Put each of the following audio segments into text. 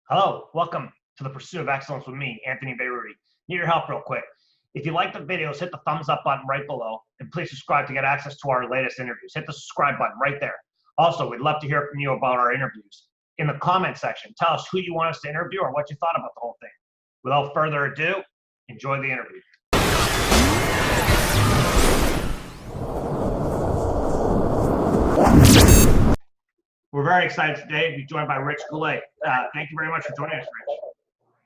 Hello, welcome to the Pursuit of Excellence with me, Anthony Beirudi. Need your help real quick. If you like the videos, hit the thumbs up button right below, and please subscribe to get access to our latest interviews. Hit the subscribe button right there. Also, we'd love to hear from you about our interviews. In the comment section, tell us who you want us to interview or what you thought about the whole thing. Without further ado, enjoy the interview. We're very excited today to be joined by Rich Goulet. Thank you very much for joining us, Rich.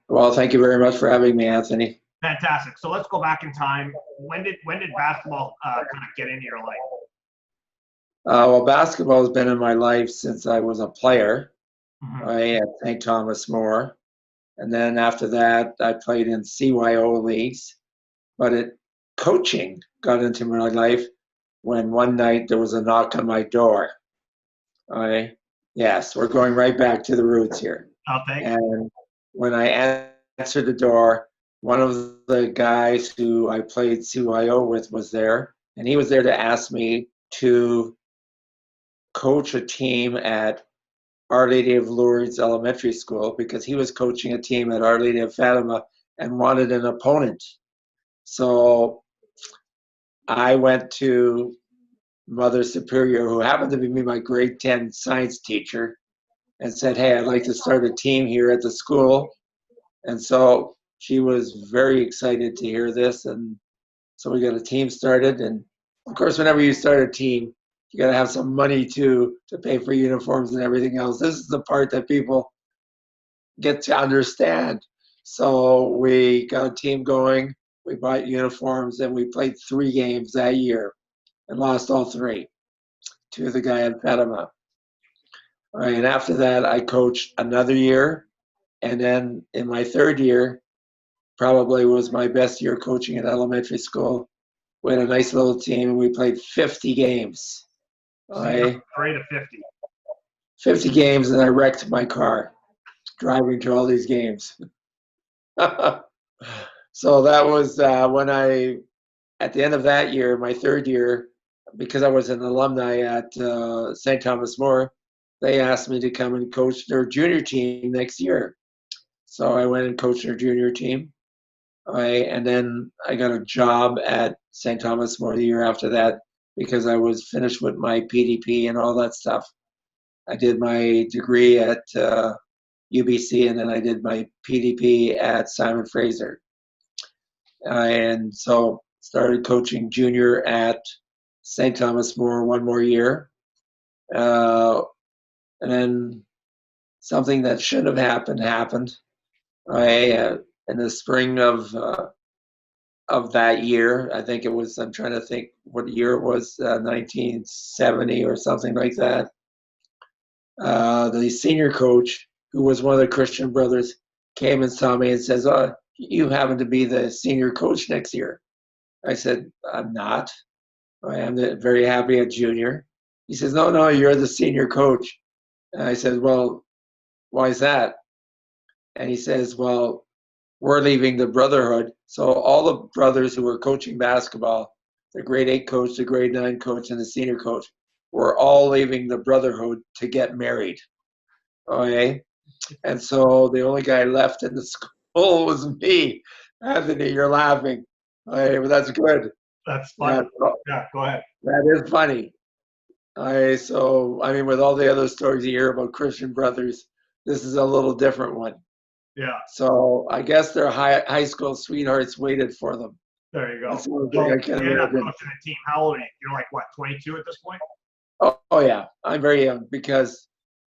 Well, thank you very much for having me, Anthony. Fantastic. So let's go back in time. When did basketball kind of get into your life? Well, basketball has been in my life since I was a player Mm-hmm. at St. Thomas More. And then after that, I played in CYO leagues. But coaching got into my life when one night there was a knock on my door. Yes, we're going right back to the roots here. Oh, thank you. And when I answered the door, one of the guys who I played CYO with was there, and he was there to ask me to coach a team at Our Lady of Lourdes Elementary School because he was coaching a team at Our Lady of Fatima and wanted an opponent. So I went to Mother Superior, who happened to be my grade 10 science teacher, and said, "Hey, I'd like to start a team here at the school." And so she was very excited to hear this. And so we got a team started. And of course, whenever you start a team, you got to have some money to pay for uniforms and everything else. This is the part that people get to understand. So we got a team going. We bought uniforms, and we played 3 games that year and lost all 3 to the guy at Fatima. All right, and after that, I coached another year. And then in my 3rd year, probably was my best year coaching at elementary school. We had a nice little team, and we played 50 games. So you're 3 to 50. 50 games, and I wrecked my car driving to all these games. So that was when at the end of that year, my 3rd year, because I was an alumni at St. Thomas More, they asked me to come and coach their junior team next year. So I went and coached their junior team. And then I got a job at St. Thomas More the year after that because I was finished with my PDP and all that stuff. I did my degree at UBC, and then I did my PDP at Simon Fraser. And so started coaching junior at St. Thomas More one more year. And then something that should have happened. In the spring of that year, I think it was, I'm trying to think what year it was, 1970 or something like that. The senior coach, who was one of the Christian brothers, came and saw me and says, "Oh, you happen to be the senior coach next year." I said, "I'm not. I'm very happy at junior." He says, "No, you're the senior coach." And I said, "Well, why is that?" And he says, "Well, we're leaving the brotherhood. So all the brothers who were coaching basketball, the grade 8 coach, the grade 9 coach, and the senior coach, were all leaving the brotherhood to get married." Okay? And so the only guy left in the school was me. Anthony, you're laughing. Okay, but that's good. That's funny. Yeah, go ahead. That is funny. So, I mean, with all the other stories you hear about Christian brothers, this is a little different one. Yeah. So I guess their high school sweethearts waited for them. There you go. That's the only thing I can You're not imagine. coaching a team. How old are you? You're like, what, 22 at this point? Oh yeah, I'm very young because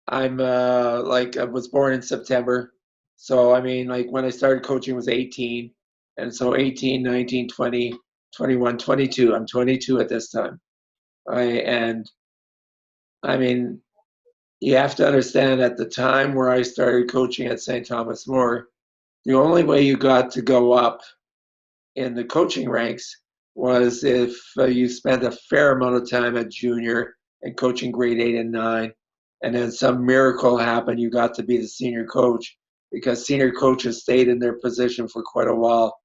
I'm I was born in September. So I mean, like when I started coaching was 18. And so 18, 19, 20, 21, 22. I'm 22 at this time. And I mean, you have to understand at the time where I started coaching at St. Thomas More, the only way you got to go up in the coaching ranks was if you spent a fair amount of time at junior and coaching grade 8 and 9, and then some miracle happened, you got to be the senior coach, because senior coaches stayed in their position for quite a while,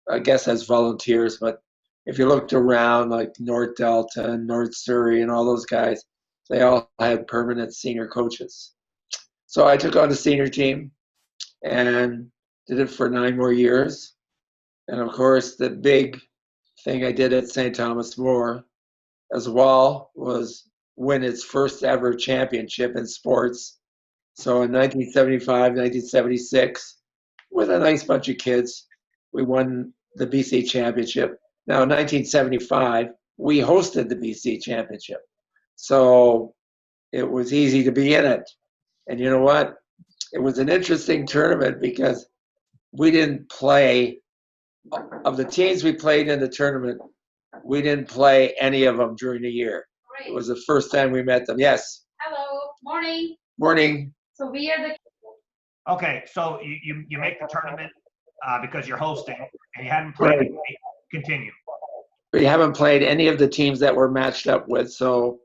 I guess as volunteers. But if you looked around, like North Delta and North Surrey and all those guys, they all had permanent senior coaches. So I took on the senior team, and did it for 9 more years. And of course, the big thing I did at St. Thomas More as well was win its first ever championship in sports. So in 1975, 1976, with a nice bunch of kids, we won the BC championship. Now in 1975, we hosted the BC championship. So it was easy to be in it. And you know what? It was an interesting tournament because we didn't play, of the teams we played in the tournament, we didn't play any of them during the year. Right. It was the first time we met them. Yes. Hello. Morning. Morning. So we are the. Okay, so you make the tournament because you're hosting, and you hadn't played. Right. Continue. We haven't played any of the teams that we're matched up with, so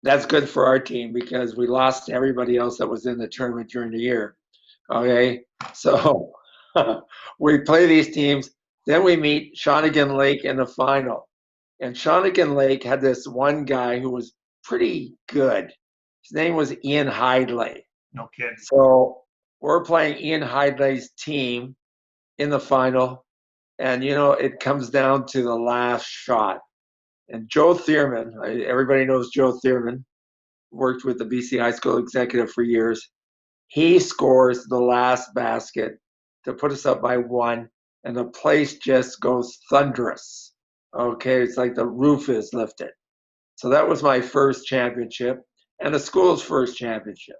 that's good for our team because we lost everybody else that was in the tournament during the year. Okay, so we play these teams. Then we meet Shawnigan Lake in the final. And Shawnigan Lake had this one guy who was pretty good. His name was Ian Hidlay. No kidding. So we're playing Ian Hidlay's team in the final. And, you know, it comes down to the last shot. And Joe Thierman, everybody knows Joe Thierman, worked with the BC High School executive for years. He scores the last basket to put us up by 1, and the place just goes thunderous. Okay, it's like the roof is lifted. So that was my first championship and the school's first championship.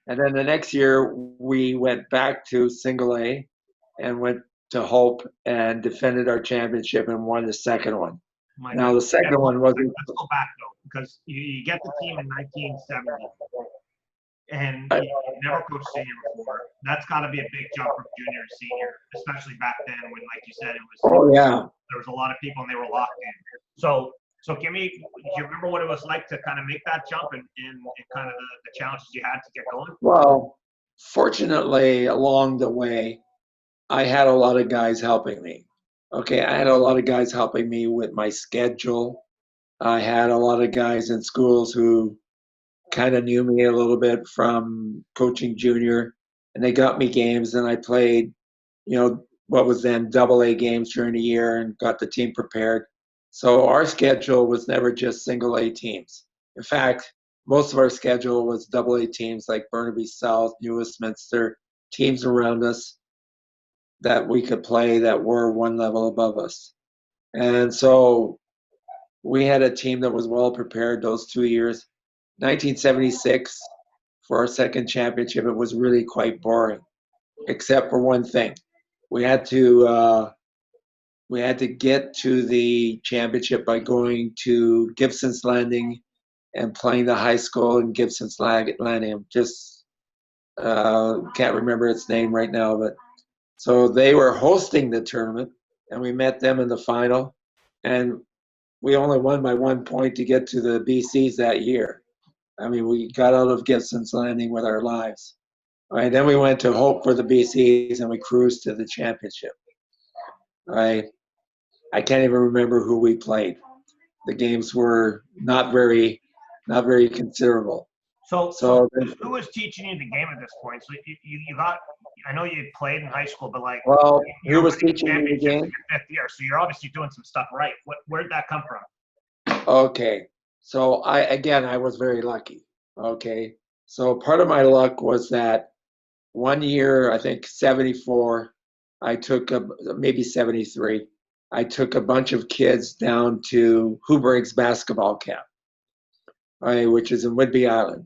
And then the next year, we went back to single A and went to Hope and defended our championship and won the second one. Now, the second one wasn't. Let's go back, though, because you get the team in 1970. And you never coached senior before. That's got to be a big jump from junior to senior, especially back then when, like you said, it was. Oh yeah. There was a lot of people and they were locked in. So give me. Do you remember what it was like to kind of make that jump and kind of the challenges you had to get going? Well, fortunately, along the way, I had a lot of guys helping me. Okay, I had a lot of guys helping me with my schedule. I had a lot of guys in schools who kind of knew me a little bit from coaching junior, and they got me games, and I played, you know, what was then AA games during the year and got the team prepared. So our schedule was never just single A teams. In fact, most of our schedule was AA teams like Burnaby South, New Westminster, teams around us that we could play that were one level above us. And so we had a team that was well prepared those 2 years. 1976, for our second championship, it was really quite boring, except for one thing. We had to get to the championship by going to Gibson's Landing and playing the high school in Gibson's Landing. Just can't remember its name right now, but so they were hosting the tournament, and we met them in the final, and we only won by 1 point to get to the BCs that year. I mean, we got out of Gibson's Landing with our lives. All right, then we went to Hope for the BCs, and we cruised to the championship. I can't even remember who we played. The games were not very considerable. So who was teaching you the game at this point? So you got, I know you played in high school, but like, well, who was teaching me the game? In your 5th year, so you're obviously doing some stuff right. Where did that come from? Okay, so I was very lucky. Okay, so part of my luck was that one year, I think 74, I took maybe 73. I took a bunch of kids down to Huberg's basketball camp, which is in Whidbey Island.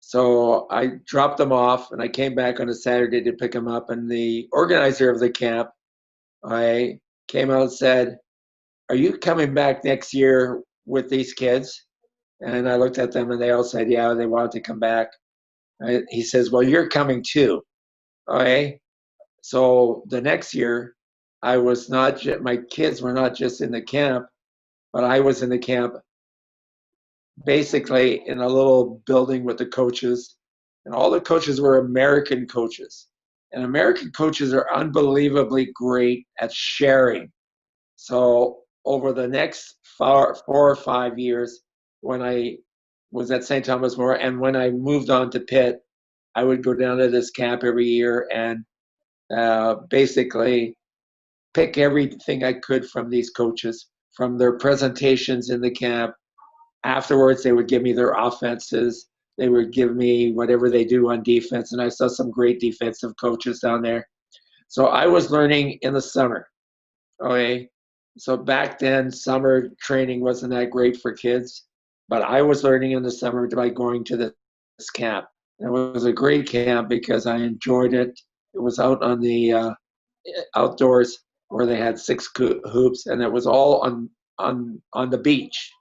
So I dropped them off, and I came back on a Saturday to pick them up. And the organizer of the camp, I came out and said, "Are you coming back next year with these kids?" And I looked at them, and they all said, "Yeah, they wanted to come back." He says, "Well, you're coming too." Okay. So the next year, I was not. My kids were not just in the camp, but I was in the camp, basically in a little building with the coaches, and all the coaches were American coaches. And American coaches are unbelievably great at sharing. So over the next 4 or 5 years, when I was at St. Thomas More and when I moved on to Pitt, I would go down to this camp every year and basically pick everything I could from these coaches, from their presentations in the camp. Afterwards, they would give me their offenses. They would give me whatever they do on defense. And I saw some great defensive coaches down there. So I was learning in the summer. Okay. So back then, summer training wasn't that great for kids, but I was learning in the summer by going to this camp. And it was a great camp because I enjoyed it. It was out on the outdoors where they had six hoops, and it was all on the beach.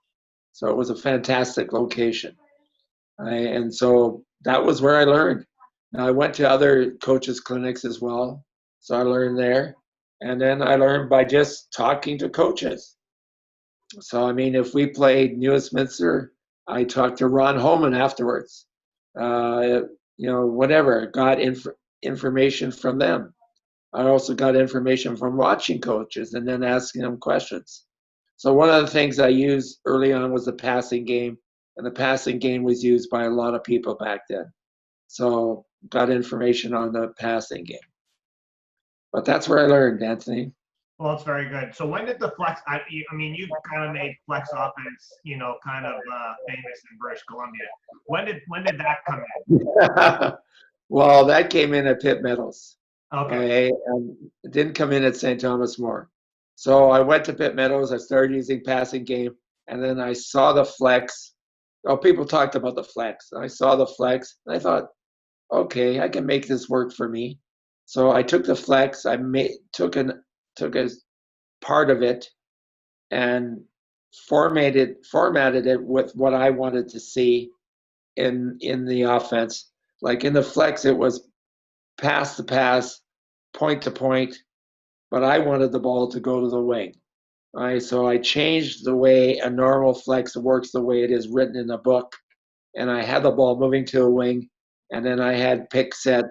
So it was a fantastic location. And so that was where I learned. Now I went to other coaches' clinics as well. So I learned there. And then I learned by just talking to coaches. So, I mean, if we played Newestminster, I talked to Ron Holman afterwards. Uh, whatever, got information from them. I also got information from watching coaches and then asking them questions. So one of the things I used early on was the passing game, and the passing game was used by a lot of people back then. So got information on the passing game. But that's where I learned, Anthony. Well, it's very good. So when did the flex? I mean, you kind of made flex offense, kind of famous in British Columbia. When did that come in? Well, that came in at Pitt Meadows. Okay. And it didn't come in at St. Thomas More. So I went to Pitt Meadows. I started using passing game, and then I saw the flex. Oh, people talked about the flex. I saw the flex, and I thought, okay, I can make this work for me. So I took the flex. I took a part of it and formatted it with what I wanted to see in the offense. Like in the flex, it was pass to pass, point to point, but I wanted the ball to go to the wing. All right, so I changed the way a normal flex works, the way it is written in the book, and I had the ball moving to a wing, and then I had pick set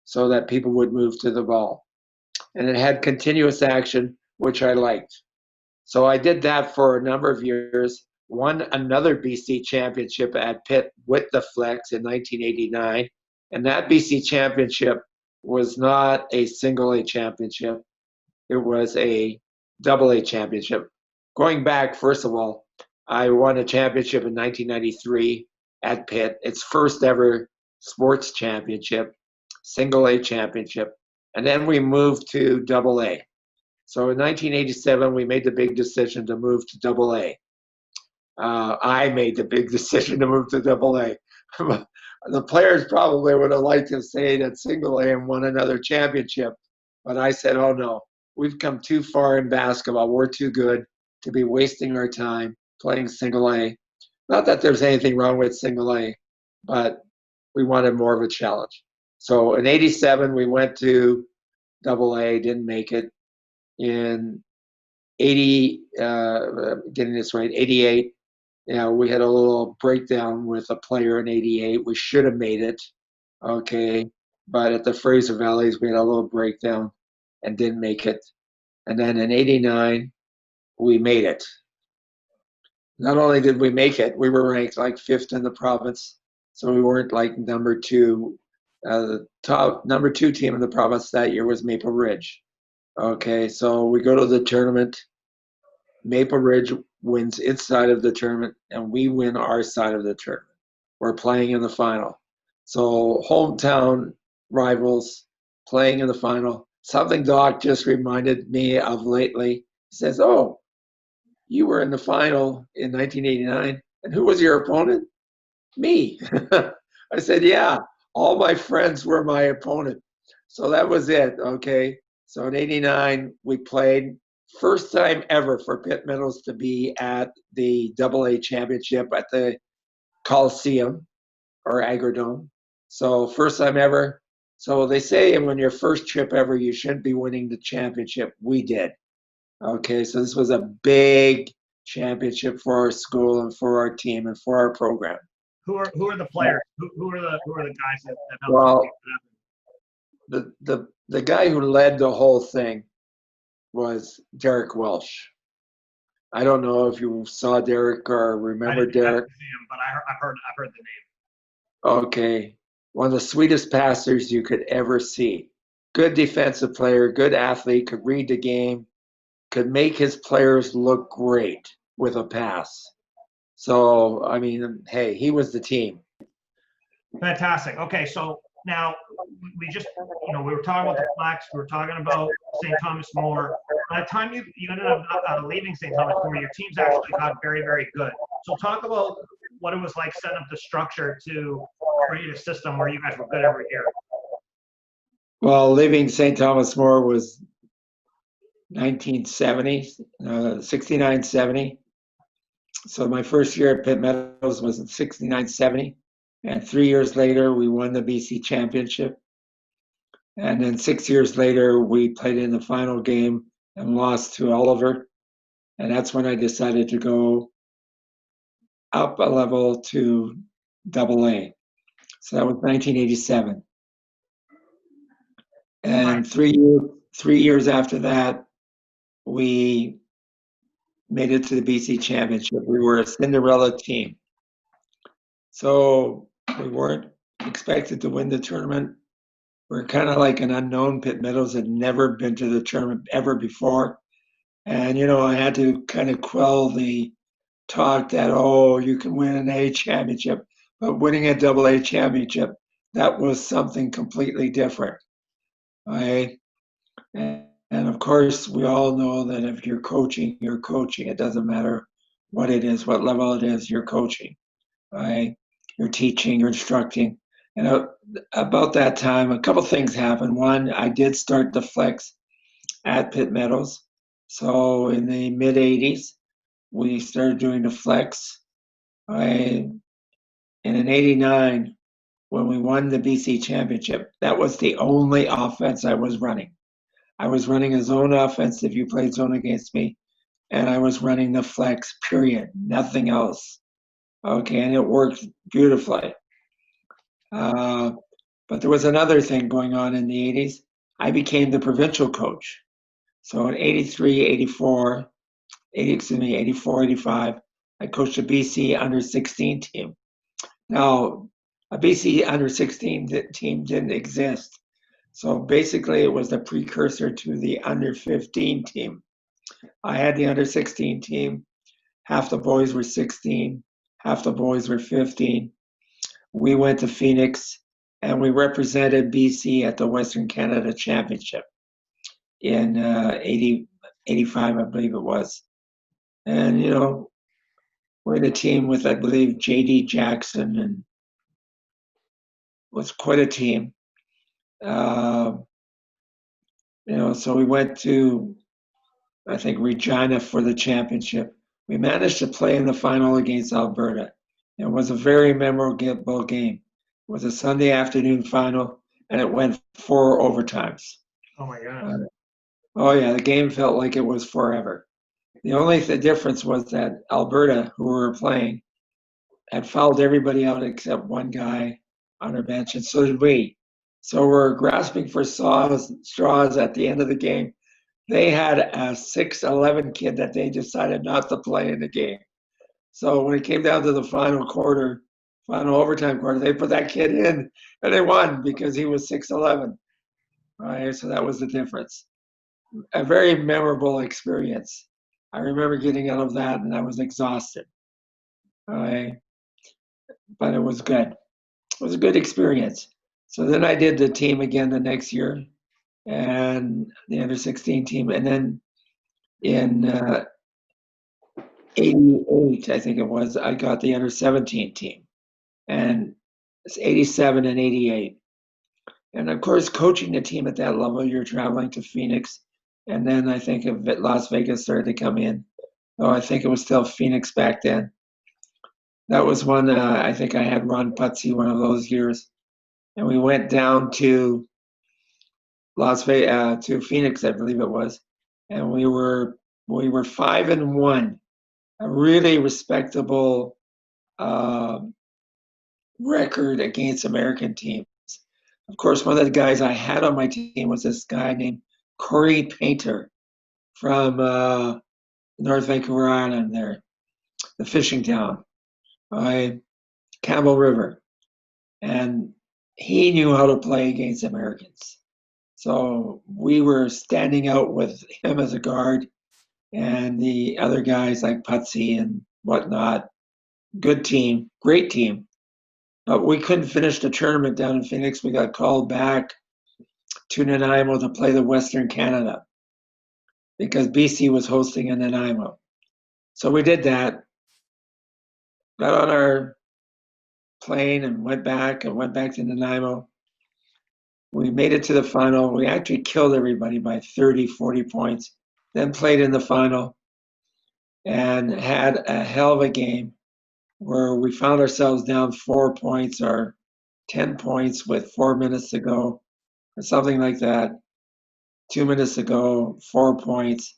so that people would move to the ball. And it had continuous action, which I liked. So I did that for a number of years, won another BC championship at Pitt with the flex in 1989. And that BC championship was not a single A championship. It was a double A championship. Going back, first of all, I won a championship in 1993 at Pitt, its first ever sports championship, single A championship. And then we moved to double A. So in 1987, we made the big decision to move to double A. I made the big decision to move to double A. The players probably would have liked to stay at single A and won another championship. But I said, oh no, we've come too far in basketball. We're too good to be wasting our time playing single A. Not that there's anything wrong with single A, but we wanted more of a challenge. So in 87, we went to double A, didn't make it. In 80, getting this right, 88, we had a little breakdown with a player in 88. We should have made it, okay, but at the Fraser Valleys, we had a little breakdown and didn't make it. And then in 89, we made it. Not only did we make it, we were ranked like 5th in the province, so we weren't like number 2. The top number 2 team in the province that year was Maple Ridge. Okay, so we go to the tournament. Maple Ridge wins its side of the tournament, and we win our side of the tournament. We're playing in the final. So hometown rivals playing in the final. Something Doc just reminded me of lately. He says, oh, you were in the final in 1989, and who was your opponent? Me. I said, yeah, all my friends were my opponent. So that was it, okay? So in 89, we played. First time ever for Pitt Meadows to be at the AA championship at the Coliseum or Agrodome. So first time ever. So they say when your first trip ever, you shouldn't be winning the championship. We did. Okay, so this was a big championship for our school and for our team and for our program. Who are the players? Who are the guys that helped? Well, the guy who led the whole thing was Derek Welsh. I don't know if you saw Derek or remember Derek. See him, but I've heard the name. Okay. one of the sweetest passers you could ever see. Good defensive player, good athlete, could read the game, could make his players look great with a pass. So, I mean, hey, he was the team. Fantastic. Okay, so now we just, we were talking about the flex, we were talking about St. Thomas More. By the time you ended up leaving St. Thomas More, your teams actually got very, very good. So talk about what it was like setting up the structure to create a system where you guys were good every year. Well, leaving St. Thomas More was 1970, 69-70. So my first year at Pitt Meadows was in 69-70. And 3 years later, we won the BC championship. And then 6 years later, we played in the final game and lost to Oliver. And that's when I decided to go up a level to AA. So that was 1987. And 3 years after that, we made it to the BC championship. We were a Cinderella team. So we weren't expected to win the tournament. We're kind of like an unknown. Pitt Meadows had never been to the tournament ever before. And, I had to kind of quell the talk that, oh, you can win an A championship, but winning a AA championship, that was something completely different. Right? And of course, we all know that if you're coaching, you're coaching. It doesn't matter what it is, what level it is, you're coaching. Right? You're teaching, you're instructing. And about that time, a couple things happened. One, I did start the flex at Pitt Meadows. So in the mid 80s, we started doing the flex. And in 89, when we won the BC championship, that was the only offense I was running. I was running a zone offense if you played zone against me, and I was running the flex, period, nothing else. Okay, and it worked beautifully. But there was another thing going on in the 80s. I became the provincial coach. So in 83, 84, 84, 85, I coached a BC under 16 team. Now, a BC under 16 team didn't exist. So basically, it was the precursor to the under 15 team. I had the under 16 team. Half the boys were 16, half the boys were 15. We went to Phoenix and we represented BC at the Western Canada Championship in 85, I believe it was. And, we're in a team with, I believe, J.D. Jackson, and was quite a team. So we went to, I think, Regina for the championship. We managed to play in the final against Alberta. It was a very memorable game. It was a Sunday afternoon final, and it went 4 overtimes. Oh, my God. Oh, yeah, the game felt like it was forever. The only difference was that Alberta, who we were playing, had fouled everybody out except one guy on our bench, and so did we. So we're grasping for straws at the end of the game. They had a 6'11" kid that they decided not to play in the game. So when it came down to the final overtime quarter, they put that kid in, and they won because he was 6'11". Right, so that was the difference. A very memorable experience. I remember getting out of that, and I was exhausted. Right, but it was good. It was a good experience. So then I did the team again the next year, and the under 16 team, and then in 88, I think it was, I got the under 17 team, and it's 87 and 88. And of course, coaching the team at that level, you're traveling to Phoenix, and then I think Las Vegas started to come in. Oh, I think it was still Phoenix back then. That was one, I think I had Ron Putzi one of those years. And we went down to Las Vegas, to Phoenix, I believe it was. And we were 5-1, a really respectable record against American teams. Of course, one of the guys I had on my team was this guy named Corey Painter from North Vancouver Island there, the fishing town by Campbell River. And he knew how to play against Americans. So we were standing out with him as a guard and the other guys like Putsy and whatnot. Good team, great team. But we couldn't finish the tournament down in Phoenix. We got called back to Nanaimo to play the Western Canada because BC was hosting in Nanaimo. So we did that, got on our plane and went back to Nanaimo. We made it to the final. We actually killed everybody by 30, 40 points, then played in the final and had a hell of a game where we found ourselves down 4 points or 10 points with 4 minutes to go or something like that. 2 minutes to go, 4 points.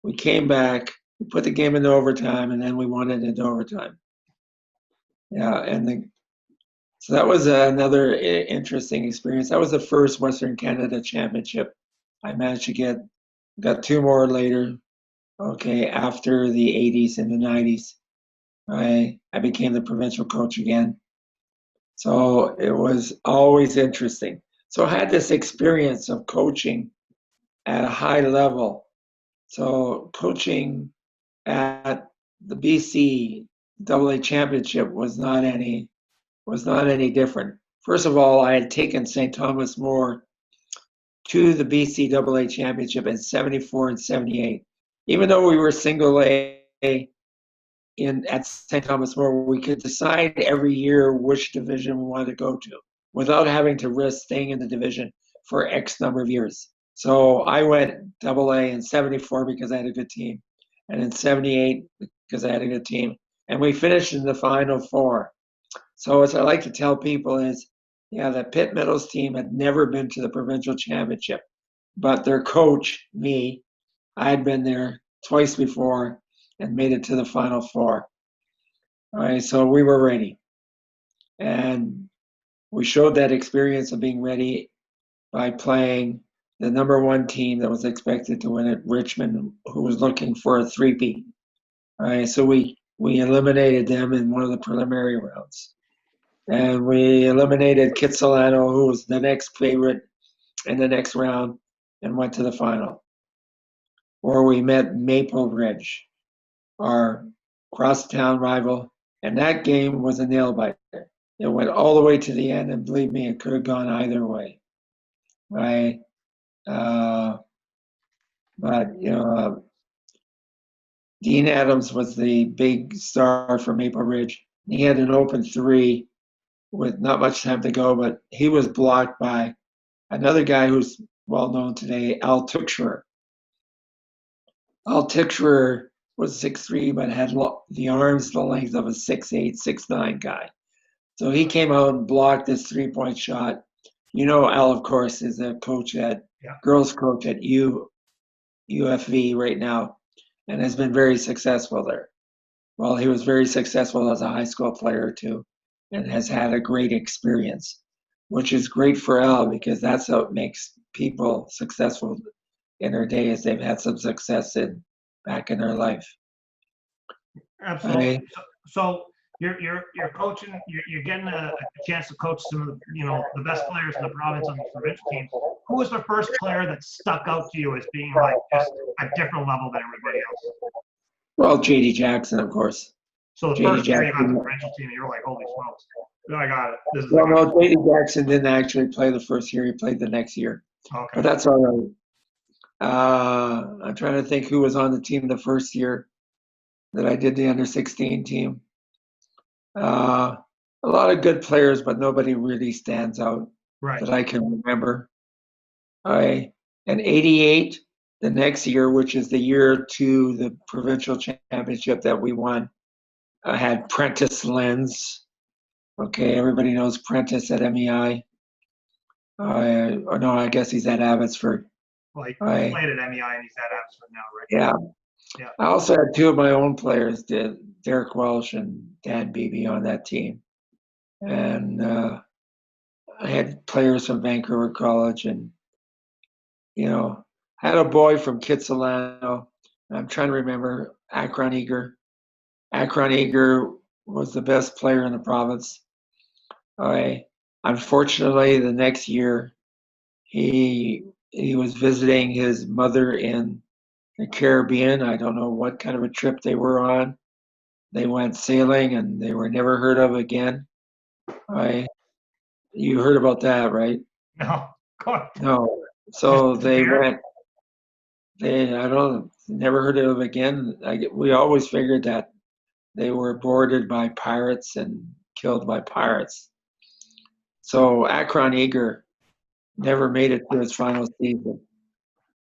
We came back, we put the game into overtime, and then we won it into overtime. Yeah, so that was another interesting experience. That was the first Western Canada Championship I managed to get. Got 2 more later. Okay, after the 80s and the 90s, I became the provincial coach again. So it was always interesting. So I had this experience of coaching at a high level. So coaching at the BC AA Championship was not any different. First of all, I had taken St. Thomas More to the BC AA Championship in 74 and 78. Even though we were single A at St. Thomas More, we could decide every year which division we wanted to go to without having to risk staying in the division for X number of years. So I went AA in 74 because I had a good team, and in 78 because I had a good team. And we finished in the Final Four. So what I like to tell people is, yeah, the Pitt Meadows team had never been to the provincial championship, but their coach, me, I had been there twice before and made it to the Final Four. All right, so we were ready. And we showed that experience of being ready by playing the number 1 team that was expected to win it, Richmond, who was looking for a three-peat. All right, so we eliminated them in one of the preliminary rounds. And we eliminated Kitsilano, who was the next favorite in the next round, and went to the final, where we met Maple Ridge, our crosstown rival, and that game was a nail biter. It went all the way to the end, and believe me, it could have gone either way. Right? But Dean Adams was the big star for Maple Ridge. He had an open 3 with not much time to go, but he was blocked by another guy who's well known today, Al Tuxerer. Al Tuxerer was 6'3", but had the arms the length of a 6'8", 6'9" guy. So he came out and blocked this 3-point shot. Al, of course, is a coach girls coach at UFV right now, and has been very successful there. Well, he was very successful as a high school player too, and has had a great experience, which is great for Al because that's how it makes people successful in their day, is they've had some success back in their life. Absolutely. Right? So you're coaching. You're getting a chance to coach some of the best players in the province on the provincial team. Who was the first player that stuck out to you as being like just a different level than everybody else? Well, JD Jackson, of course. So the JD first year you got Jackson. the provincial team, you were like, holy smokes, I got it. This is Well, no, JD Jackson didn't actually play the first year. He played the next year. Okay. But that's all right. I'm trying to think who was on the team the first year that I did the under-16 team. A lot of good players, but nobody really stands out that I can remember. And 88, the next year, which is the year to the provincial championship that we won, I had Prentice Lenz. Okay, everybody knows Prentice at MEI. Or no, I guess he's at Abbotsford. Well, he played at MEI and he's at Abbotsford now, right? Yeah. Yeah. I also had 2 of my own players, Derek Welsh and Dan Beebe, on that team. And I had players from Vancouver College, and I had a boy from Kitsilano. I'm trying to remember, Akron Eager. Akron Eager was the best player in the province. unfortunately, the next year, he was visiting his mother in the Caribbean. I don't know what kind of a trip they were on. They went sailing and they were never heard of again. I You heard about that, right? No, of course. No. Just So they disappeared. went. I don't never heard of again. We always figured that they were boarded by pirates and killed by pirates. So Akron Eager never made it to its final season.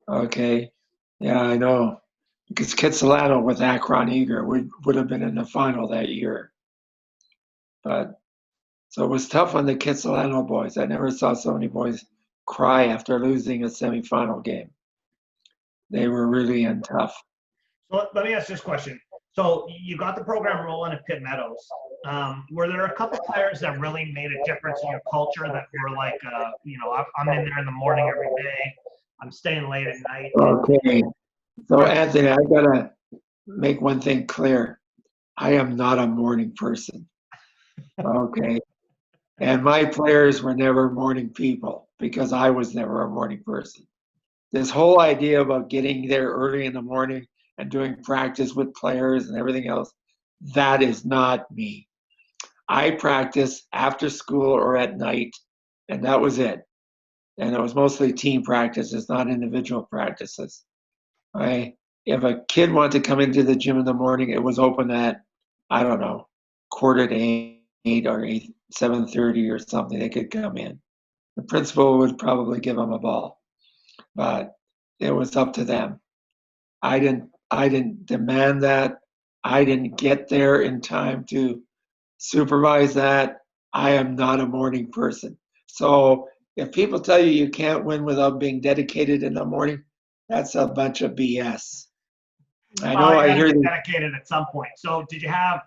Okay. Yeah, I know. Because Kitsilano with Akron Eager would have been in the final that year. But so it was tough on the Kitsilano boys. I never saw so many boys cry after losing a semifinal game. They were really in tough. So let me ask this question. So you got the program rolling at Pitt Meadows. Were there a couple players that really made a difference in your culture that were like, I'm in there in the morning every day. I'm staying late at night. Okay. So Anthony, I gotta make one thing clear. I am not a morning person. Okay. And my players were never morning people because I was never a morning person. This whole idea about getting there early in the morning and doing practice with players and everything else, that is not me. I practice after school or at night, and that was it. And it was mostly team practices, not individual practices. If a kid wanted to come into the gym in the morning, it was open at, I don't know, quarter to eight or 7:30 or something. They could come in. The principal would probably give them a ball, but it was up to them. I didn't demand that. I didn't get there in time to supervise that. I am not a morning person. So if people tell you you can't win without being dedicated in the morning, that's a bunch of BS. I Well, know you I got to hear get these. dedicated at some point. So did you have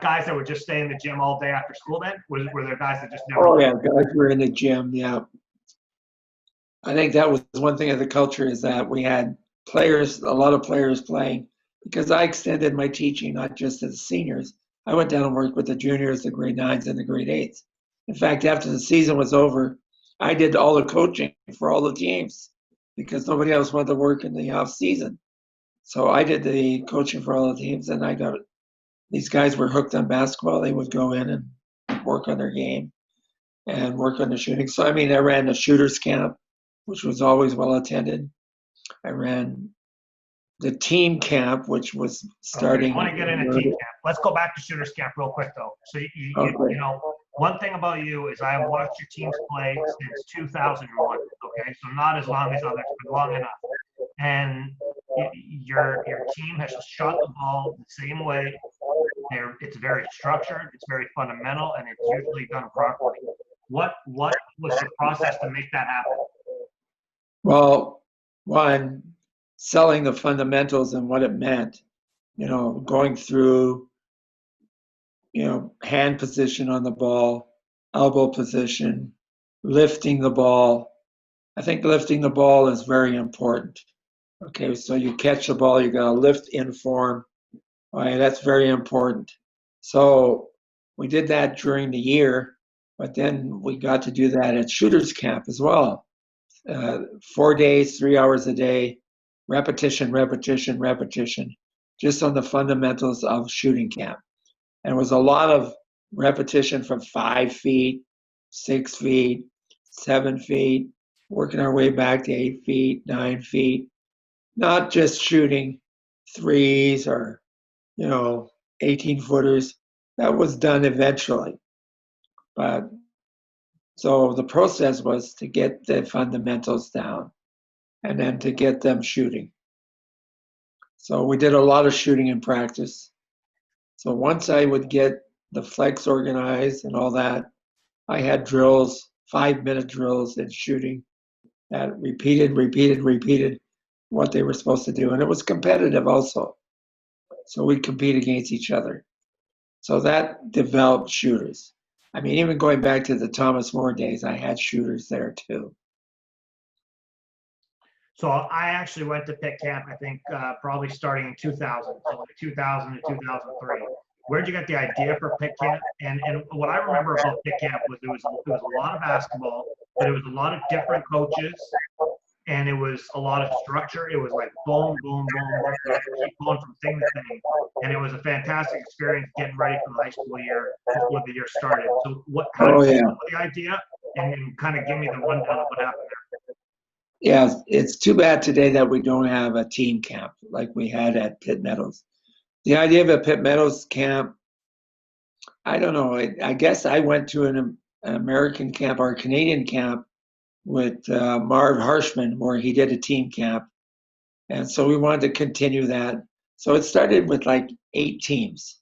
guys that would just stay in the gym all day after school then? Were there guys that just never Oh left? yeah, guys were in the gym. Yeah, I think that was one thing of the culture is that we had players, a lot of players playing, because I extended my teaching not just to the seniors. I went down and worked with the juniors, the grade nines, and the grade eights. In fact, after the season was over, I did all the coaching for all the teams because nobody else wanted to work in the off season. So I did the coaching for all the teams, and I got these guys were hooked on basketball. They would go in and work on their game and work on the shooting. So I mean, I ran a shooters camp, which was always well attended. I ran the team camp, which was Okay, I starting. want to get into team camp. Let's go back to shooters camp real quick though. So Okay. one thing about you is I have watched your teams play since 2001. Okay, so not as long as others, but long enough. And your team has shot the ball the same way. It's very structured, it's very fundamental, and it's usually done properly. What was the process to make that happen? Well, one, selling the fundamentals and what it meant, going through, hand position on the ball, elbow position, lifting the ball. I think lifting the ball is very important. Okay, so you catch the ball, you got to lift in form. All right, that's very important. So we did that during the year, but then we got to do that at shooters camp as well. 4 days, 3 hours a day, repetition, repetition, repetition, just on the fundamentals of shooting camp. And it was a lot of repetition from 5 feet, 6 feet, 7 feet, working our way back to 8 feet, 9 feet, not just shooting threes or, 18 footers. That was done eventually. But so the process was to get the fundamentals down and then to get them shooting. So we did a lot of shooting in practice. So once I would get the flex organized and all that, I had drills, 5-minute drills in shooting that repeated what they were supposed to do. And it was competitive also. So we'd compete against each other. So that developed shooters. I mean, even going back to the Thomas More days, I had shooters there too. So I actually went to Pitt camp, I think probably starting in 2000, so like 2000 to 2003. Where'd you get the idea for Pitt Camp? And what I remember about Pitt Camp was it was a lot of basketball, but it was a lot of different coaches, and it was a lot of structure. It was like boom, boom, boom, boom. You had to keep going from thing to thing, and it was a fantastic experience getting ready for the high school year before the year started. So how Oh did you yeah, come up with the idea? And kind of give me the rundown of what happened there. yeah. It's too bad today that we don't have a team camp like we had at Pitt Meadows. The idea of a Pitt Meadows camp, I don't know. I guess I went to an American camp or a Canadian camp with Marv Harshman where he did a team camp. And so we wanted to continue that. So it started with like 8 teams.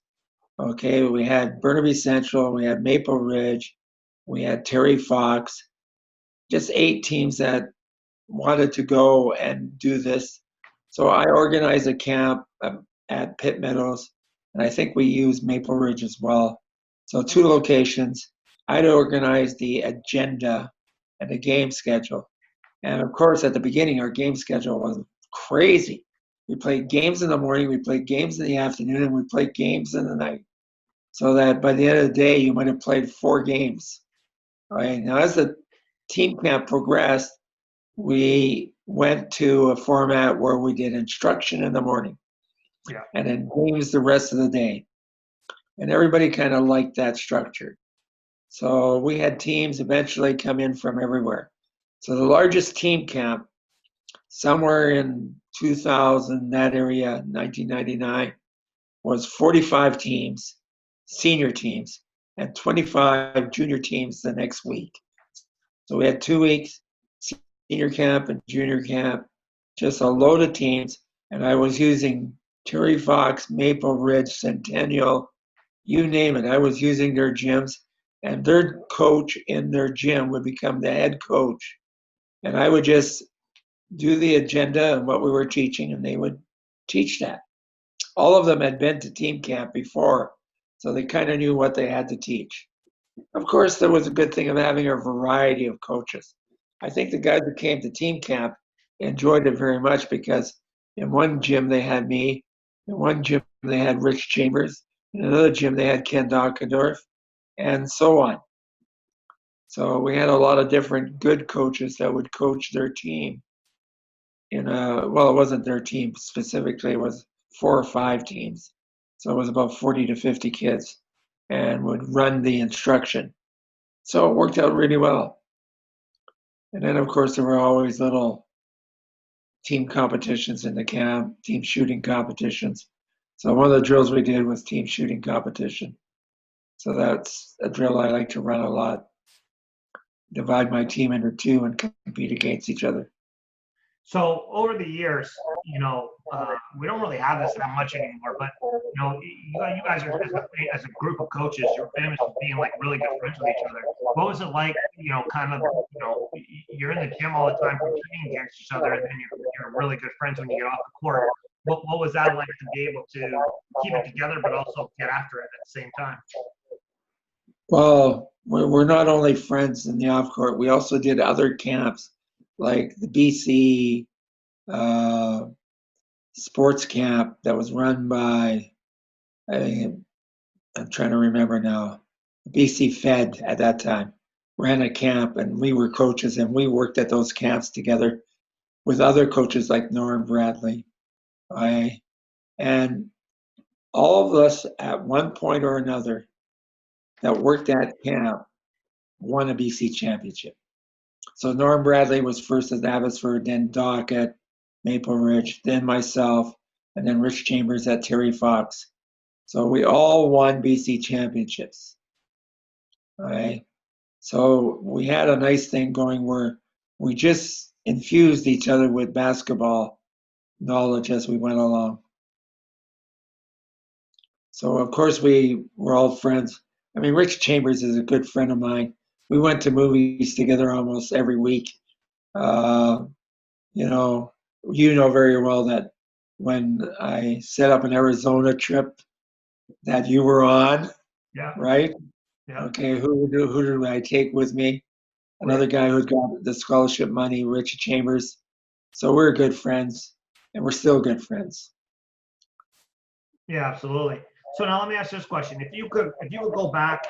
Okay, we had Burnaby Central, we had Maple Ridge, we had Terry Fox, just 8 teams that wanted to go and do this. So I organized a camp at Pitt Meadows, and I think we used Maple Ridge as well. So 2 locations. I'd organize the agenda and the game schedule. And of course, at the beginning, our game schedule was crazy. We played games in the morning, we played games in the afternoon, and we played games in the night. So that by the end of the day, you might have played 4 games. Right now, as the team camp progressed, we went to a format where we did instruction in the morning Yeah. and then games the rest of the day. And everybody kind of liked that structure. So we had teams eventually come in from everywhere. So the largest team camp, somewhere in 2000, that area, 1999, was 45 teams, senior teams, and 25 junior teams the next week. So we had 2 weeks, senior camp and junior camp, just a load of teams. And I was using Terry Fox, Maple Ridge, Centennial, you name it. I was using their gyms, and their coach in their gym would become the head coach. And I would just do the agenda and what we were teaching, and they would teach that. All of them had been to team camp before, so they kind of knew what they had to teach. Of course, there was a good thing of having a variety of coaches. I think the guys that came to team camp enjoyed it very much because in one gym they had me, in one gym they had Rich Chambers, in another gym they had Ken Dockendorf, and so on. So we had a lot of different good coaches that would coach their team. Well, it wasn't their team specifically; it was 4 or 5 teams. So it was about 40 to 50 kids, and would run the instruction. So it worked out really well. And then, of course, there were always little team competitions in the camp, team shooting competitions. So one of the drills we did was team shooting competition. So that's a drill I like to run a lot. Divide my team into 2 and compete against each other. So over the years, we don't really have this that much anymore. But you guys are as a group of coaches, you're famous for being like really good friends with each other. What was it like? You're in the gym all the time competing against each other, and then you're really good friends when you get off the court. What was that like to be able to keep it together, but also get after it at the same time? Well, we're not only friends in the off court, we also did other camps like the BC sports camp that was run by, I'm trying to remember now, BC Fed at that time ran a camp, and we were coaches, and we worked at those camps together with other coaches like Norm Bradley. And all of us at one point or another that worked at camp won a BC championship. So Norm Bradley was first at Abbotsford, then Doc at Maple Ridge, then myself, and then Rich Chambers at Terry Fox. So we all won BC championships. All right. So we had a nice thing going where we just infused each other with basketball knowledge as we went along. So of course we were all friends. I mean, Rich Chambers is a good friend of mine. We went to movies together almost every week. Uh, you know very well that when I set up an Arizona trip that you were on, Yeah. right? Yeah. Okay, who did I take with me? Another guy who got the scholarship money, Rich Chambers. So we're good friends, and we're still good friends. Yeah, absolutely. So now let me ask you this question. If you could go back,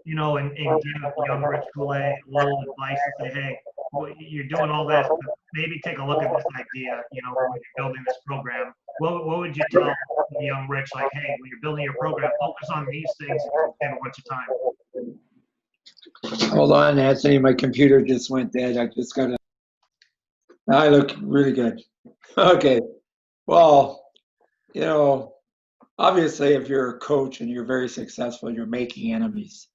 and give young Rich Goulet a little advice and say, hey, well, you're doing all this, but maybe take a look at this idea, when you're building this program, what would you tell the young Rich, like, hey, when you're building your program, focus on these things and save a bunch of time? Hold on, Anthony. My computer just went dead. I look really good. Okay. Well, obviously, if you're a coach and you're very successful, you're making enemies.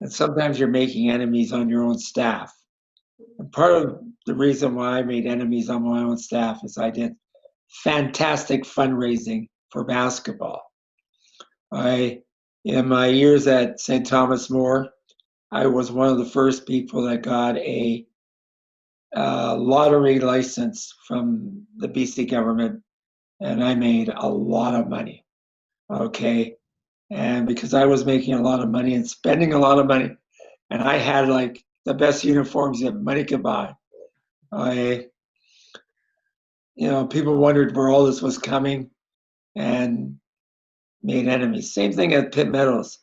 And sometimes you're making enemies on your own staff. And part of the reason why I made enemies on my own staff is I did fantastic fundraising for basketball. In my years at St. Thomas More, I was one of the first people that got a lottery license from the BC government, and I made a lot of money. Okay. And because I was making a lot of money and spending a lot of money, and I had like the best uniforms that money could buy, people wondered where all this was coming and made enemies. Same thing at Pitt Meadows.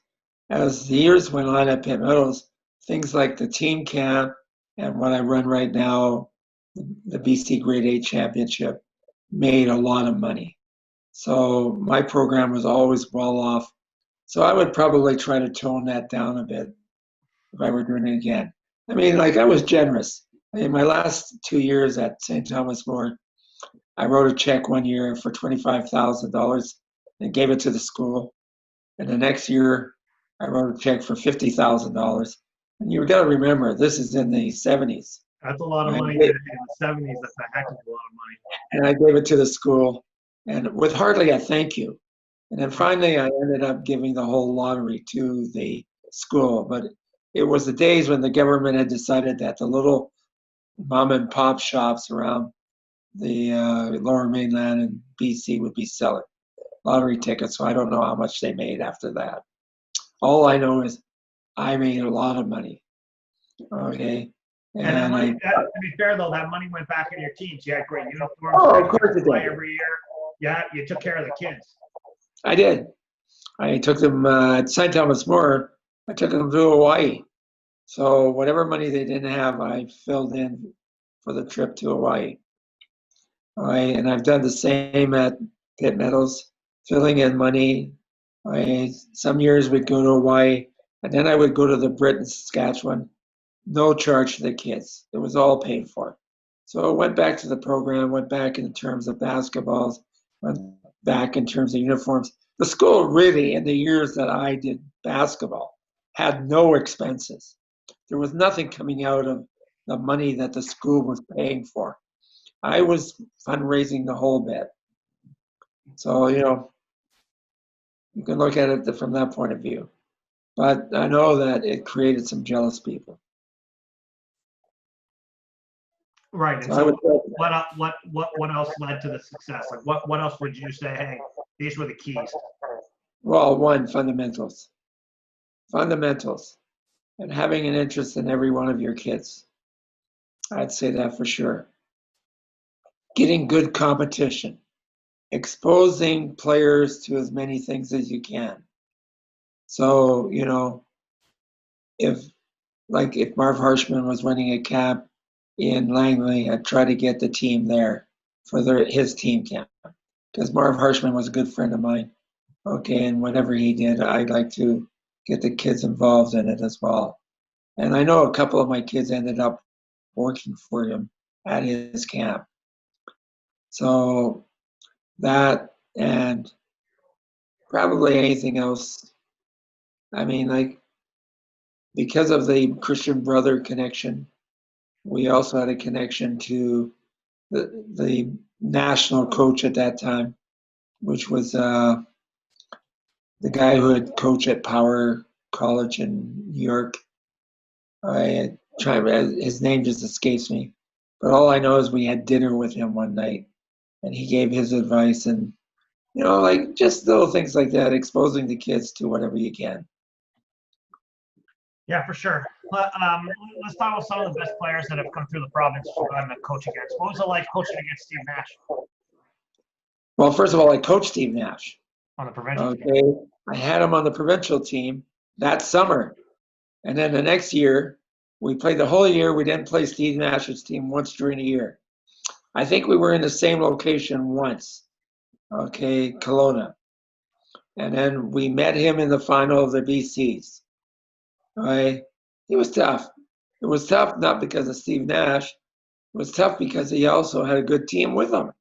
As the years went on at Pitt Meadows, things like the team camp and what I run right now, the BC Grade 8 Championship, made a lot of money. So my program was always well off. So I would probably try to tone that down a bit if I were doing it again. I mean, like, I was generous. In my last 2 years at St. Thomas More, I wrote a check one year for $25,000 and gave it to the school. And the next year, I wrote a check for $50,000. And you got to remember, this is in the 70s. That's a lot of money today. In the 70s, that's a heck of a lot of money. And I gave it to the school, and with hardly a thank you. And then finally, I ended up giving the whole lottery to the school. But it was the days when the government had decided that the little mom and pop shops around the lower mainland and BC would be selling lottery tickets. So I don't know how much they made after that. All I know is I made a lot of money. Okay. And that money, to be fair though, that money went back into your teams. You had great uniforms. Oh, of course it did. Every year. Yeah, you took care of the kids. I did. I took them at St. Thomas More. I took them to Hawaii. So whatever money they didn't have, I filled in for the trip to Hawaii. And I've done the same at Pitt Meadows, filling in money. Some years we'd go to Hawaii, and then I would go to the Britain, Saskatchewan, no charge to the kids. It was all paid for. So I went back to the program, went back in terms of basketballs, went back in terms of uniforms. The school really, in the years that I did basketball, had no expenses. There was nothing coming out of the money that the school was paying for. I was fundraising the whole bit. So, you can look at it from that point of view. But I know that it created some jealous people. Right. And so what else led to the success? Like what else would you say, hey, these were the keys? Well, one, fundamentals. Fundamentals. And having an interest in every one of your kids. I'd say that for sure. Getting good competition. Exposing players to as many things as you can. So, if Marv Harshman was running a camp in Langley, I'd try to get the team there for his team camp. Because Marv Harshman was a good friend of mine. Okay, and whatever he did, I'd like to get the kids involved in it as well. And I know a couple of my kids ended up working for him at his camp. So that, and probably anything else. I mean, because of the Christian Brother connection, we also had a connection to the national coach at that time, which was the guy who had coached at Power College in New York. His name just escapes me, but all I know is we had dinner with him one night, and he gave his advice, and just little things like that, exposing the kids to whatever you can. Yeah, for sure. Let's talk about some of the best players that have come through the province on the coach against. What was it like coaching against Steve Nash? Well, first of all, I coached Steve Nash. On the provincial team. I had him on the provincial team that summer. And then the next year, we played the whole year. We didn't play Steve Nash's team once during the year. I think we were in the same location once, okay, Kelowna. And then we met him in the final of the BCs. Right? He was tough. It was tough not because of Steve Nash. It was tough because he also had a good team with him.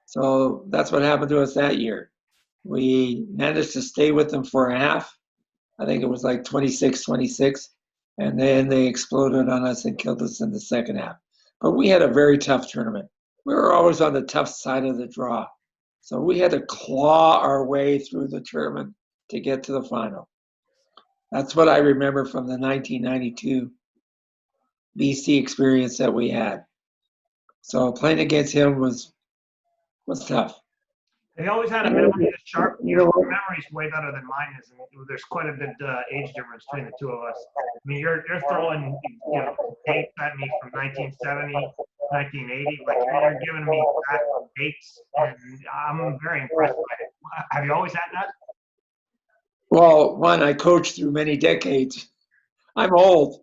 So that's what happened to us that year. We managed to stay with them for a half. I think it was like 26-26. And then they exploded on us and killed us in the second half. But we had a very tough tournament. We were always on the tough side of the draw. So we had to claw our way through the tournament to get to the final. That's what I remember from the 1992 BC experience that we had. So playing against him was tough. They always had a memory that's sharp. Your memory's way better than mine is, and there's quite a bit age difference between the two of us. I mean, you're throwing dates at me from 1970, 1980. Like you're giving me back dates, and I'm very impressed by it. Have you always had that? Well, one, I coached through many decades. I'm old.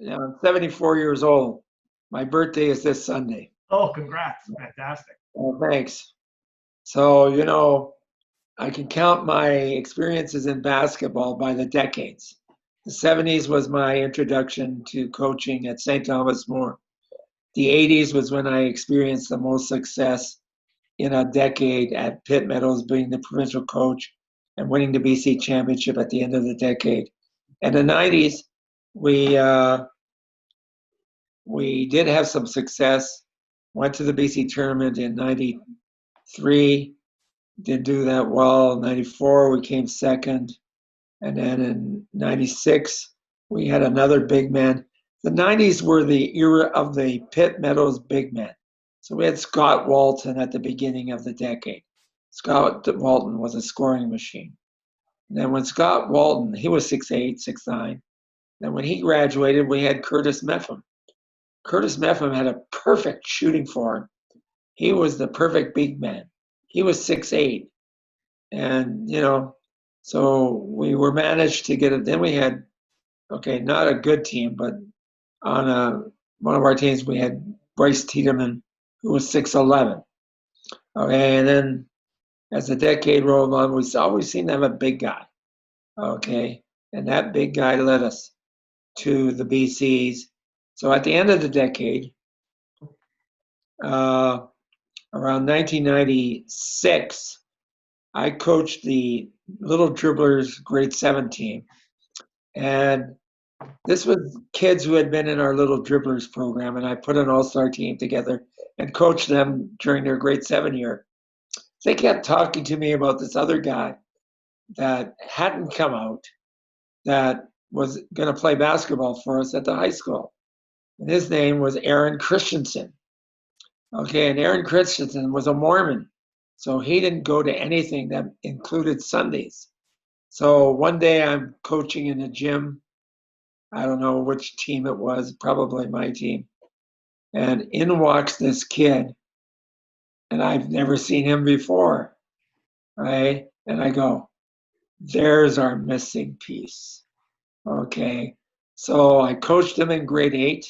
I'm 74 years old. My birthday is this Sunday. Oh, congrats. Fantastic. Well, thanks. So, I can count my experiences in basketball by the decades. The 70s was my introduction to coaching at St. Thomas More. The 80s was when I experienced the most success in a decade at Pitt Meadows, being the provincial coach and winning the BC championship at the end of the decade. And the 90s, we did have some success. Went to the BC tournament in 93. Didn't do that well. 94, we came second. And then in 96, we had another big man. The 90s were the era of the Pitt Meadows big men. So we had Scott Walton at the beginning of the decade. Scott Walton was a scoring machine. And then when Scott Walton, he was 6'8", 6'9". Then when he graduated, we had Curtis Meffam. Curtis Meffam had a perfect shooting form. He was the perfect big man. He was 6'8". And, so we were managed to get it. Then we had, not a good team, but on one of our teams, we had Bryce Tiedemann, who was 6'11". Okay, and then as the decade rolled on, we always seemed to have a big guy. Okay, and that big guy led us to the BCs. So at the end of the decade, around 1996, I coached the Little Dribblers grade 7 team. And this was kids who had been in our Little Dribblers program, and I put an all-star team together and coached them during their grade 7 year. They kept talking to me about this other guy that hadn't come out that was going to play basketball for us at the high school. And his name was Aaron Christensen. Okay, and Aaron Christensen was a Mormon, so he didn't go to anything that included Sundays. So one day I'm coaching in a gym. I don't know which team it was, probably my team. And in walks this kid, and I've never seen him before, right? And I go, there's our missing piece. Okay, so I coached him in grade 8.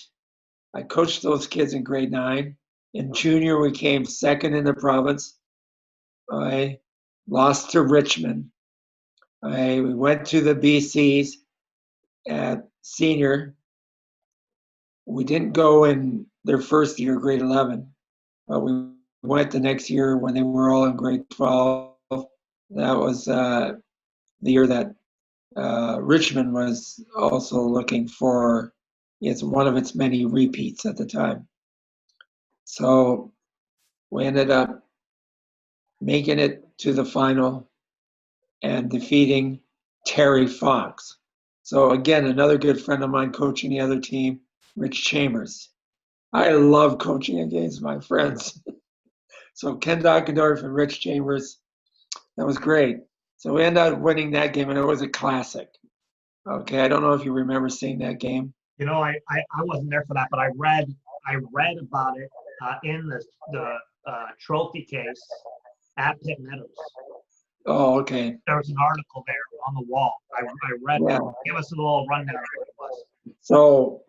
I coached those kids in grade 9. In junior, we came second in the province. I lost to Richmond. We went to the BCs at senior. We didn't go in their first year, grade 11, but we went the next year when they were all in grade 12. That was the year that Richmond was also looking for one of its many repeats at the time. So we ended up making it to the final and defeating Terry Fox. So again, another good friend of mine coaching the other team, Rich Chambers. I love coaching against my friends. So Ken Dockendorf and Rich Chambers, that was great. So we ended up winning that game, and it was a classic. Okay, I don't know if you remember seeing that game. I wasn't there for that, but I read about it in the trophy case at Pitt Meadows. Oh, okay. There was an article there on the wall. I read Yeah. it. Give us a little rundown of what it was. So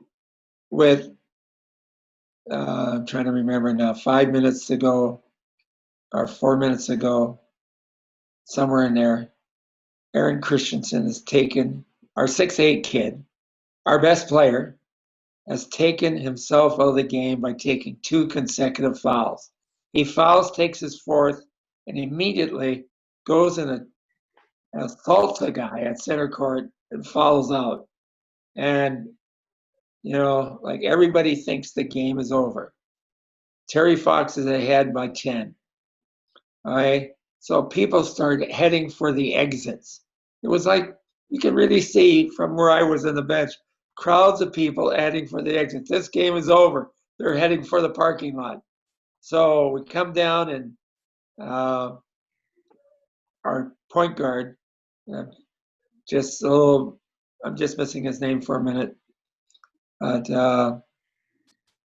with, I'm trying to remember now, 5 minutes ago or 4 minutes ago, somewhere in there, Aaron Christensen has taken our 6'8" kid, our best player, has taken himself out of the game by taking 2 consecutive fouls. He fouls, takes his fourth, and immediately goes and assaults a guy at center court and fouls out. And, like everybody thinks the game is over. Terry Fox is ahead by 10. All right. So people started heading for the exits. It was like you can really see from where I was in the bench, crowds of people heading for the exits. This game is over. They're heading for the parking lot. So we come down and our point guard, uh, just a little, I'm just missing his name for a minute, but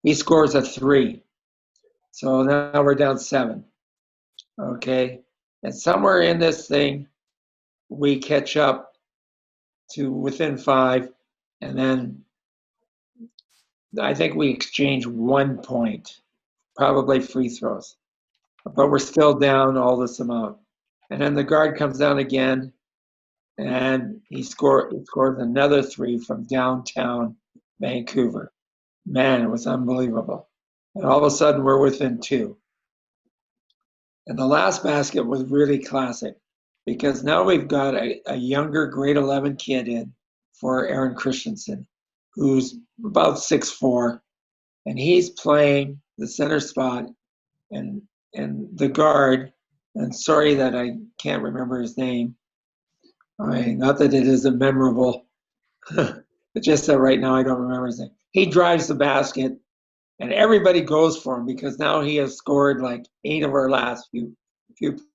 he scores a 3. So now we're down 7. Okay. And somewhere in this thing, we catch up to within 5, and then I think we exchange 1 point, probably free throws, but we're still down all this amount. And then the guard comes down again, and he scores another 3 from downtown Vancouver. Man, it was unbelievable. And all of a sudden, we're within 2. And the last basket was really classic because now we've got a younger grade 11 kid in for Aaron Christensen, who's about 6'4", and he's playing the center spot, and the guard, and sorry that I can't remember his name. Not that it isn't memorable, but just that right now I don't remember his name. He drives the basket, and everybody goes for him because now he has scored like 8 of our last few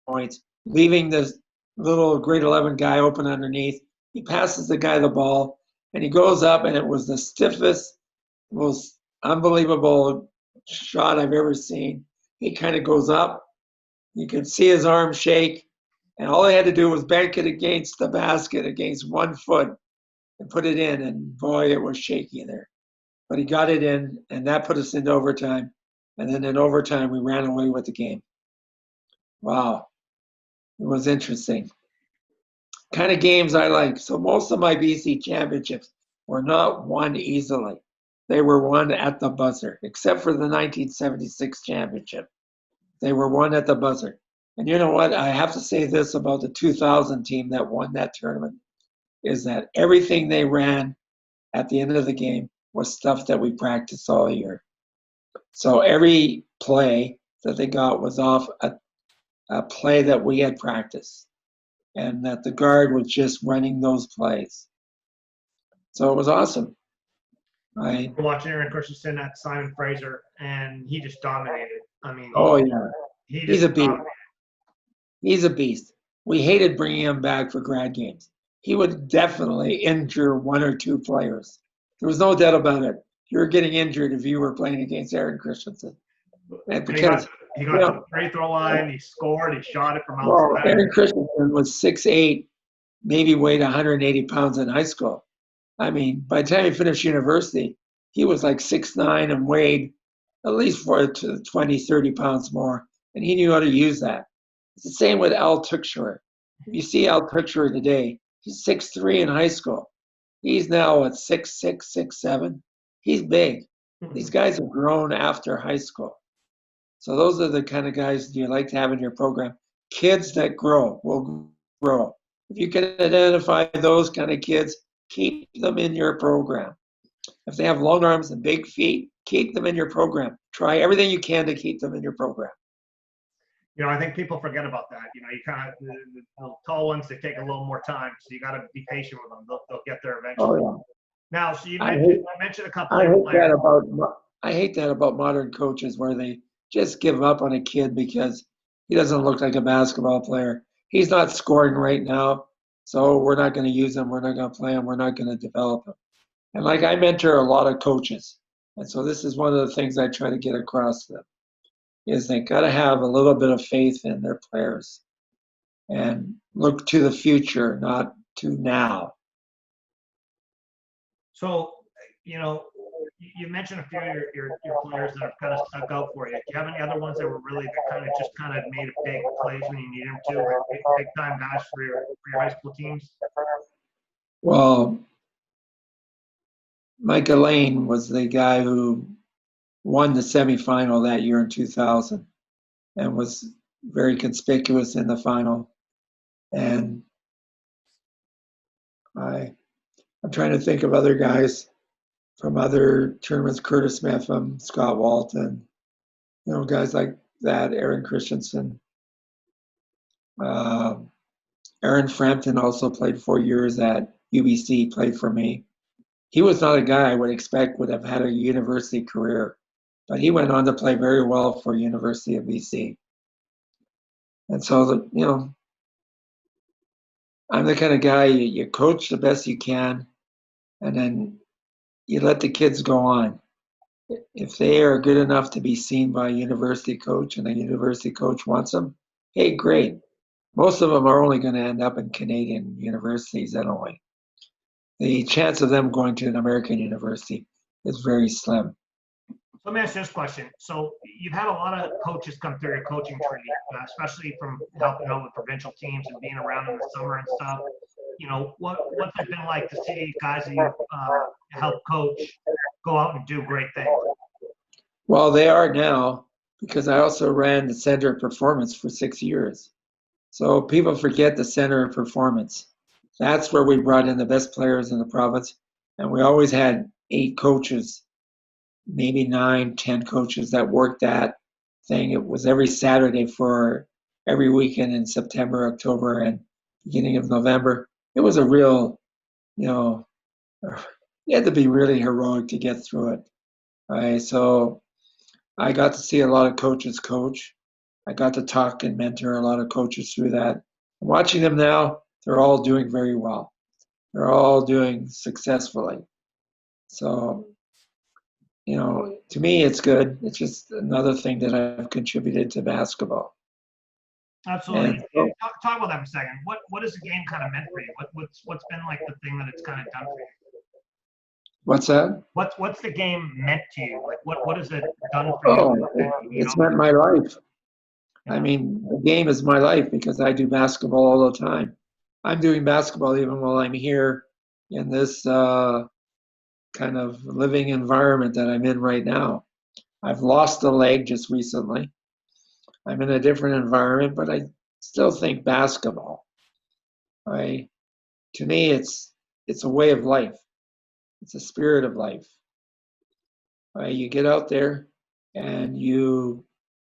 points, leaving this little grade 11 guy open underneath. He passes the guy the ball, and he goes up, and it was the stiffest, most unbelievable shot I've ever seen. He kind of goes up. You can see his arm shake, and all he had to do was bank it against the basket, against 1 foot, and put it in. And boy, it was shaky there. But he got it in, and that put us into overtime. And then in overtime, we ran away with the game. Wow, it was interesting. Kind of games I like. So most of my BC championships were not won easily. They were won at the buzzer, except for the 1976 championship. They were won at the buzzer. And you know what? I have to say this about the 2000 team that won that tournament, is that everything they ran at the end of the game was stuff that we practiced all year. So every play that they got was off a play that we had practiced, and that the guard was just running those plays. So it was awesome. We're watching Aaron Christensen at Simon Fraser, and he just dominated. I mean, Oh yeah, he's a beast. He's a beast. We hated bringing him back for grad games. He would definitely injure 1 or 2 players. There was no doubt about it. You were getting injured if you were playing against Aaron Christensen. And because he got to the free throw line, he scored, he shot it from outside. Well, Aaron Christensen was 6'8", maybe weighed 180 pounds in high school. I mean, by the time he finished university, he was like 6'9" and weighed at least 20, 30 pounds more, and he knew how to use that. It's the same with Al Tuchscherer. If you see Al Tuchscherer today, he's 6'3" in high school. He's now at 6'6", 6'7". He's big. These guys have grown after high school. So those are the kind of guys you like to have in your program. Kids that grow will grow. If you can identify those kind of kids, keep them in your program. If they have long arms and big feet, keep them in your program. Try everything you can to keep them in your program. I think people forget about that. You kind of, the tall ones, they take a little more time. So you got to be patient with them. They'll get there eventually. Oh, yeah. Now, so you mentioned a couple of players. I hate that about modern coaches where they just give up on a kid because he doesn't look like a basketball player. He's not scoring right now, so we're not going to use him. We're not going to play him. We're not going to develop him. And like I mentor a lot of coaches, and so this is one of the things I try to get across to them, is they got to have a little bit of faith in their players. and look to the future, not to now. So, you mentioned a few of your players that have kind of stuck out for you. Do you have any other ones that were really that kind of made a big plays when you need them to, like big time guys for your high school teams? Well, Mike Elaine was the guy who won the semifinal that year in 2000 and was very conspicuous in the final. And I'm trying to think of other guys from other tournaments, Curtis Metham, Scott Walton, guys like that, Aaron Christensen. Aaron Frampton also played 4 years at UBC, played for me. He was not a guy I would expect would have had a university career, but he went on to play very well for University of BC. And so, I'm the kind of guy you coach the best you can, and then you let the kids go on. If they are good enough to be seen by a university coach and a university coach wants them, hey, great. Most of them are only going to end up in Canadian universities anyway. The chance of them going to an American university is very slim. Let me ask you this question. So you've had a lot of coaches come through your coaching tree, especially from helping out with provincial teams and being around in the summer and stuff. What's it been like to see guys that you help coach go out and do great things? Well, they are now, because I also ran the Center of Performance for 6 years. So people forget the Center of Performance. That's where we brought in the best players in the province, and we always had 8 coaches, maybe 9, 10 coaches that worked that thing. It was every Saturday for every weekend in September, October, and beginning of November. It was a real, you had to be really heroic to get through it. Right? So I got to see a lot of coaches coach. I got to talk and mentor a lot of coaches through that. Watching them now, they're all doing very well. They're all doing successfully. So, to me, it's good. It's just another thing that I've contributed to basketball. Absolutely. And talk about that for a second. What has the game kind of meant for you? What's been like the thing that it's kind of done for you? What's that? What's the game meant to you? Like what has it done for you? It's meant my life. I mean, the game is my life because I do basketball all the time. I'm doing basketball even while I'm here in this kind of living environment that I'm in right now. I've lost a leg just recently. I'm in a different environment, but I still think basketball. To me, it's a way of life. It's a spirit of life. You get out there and you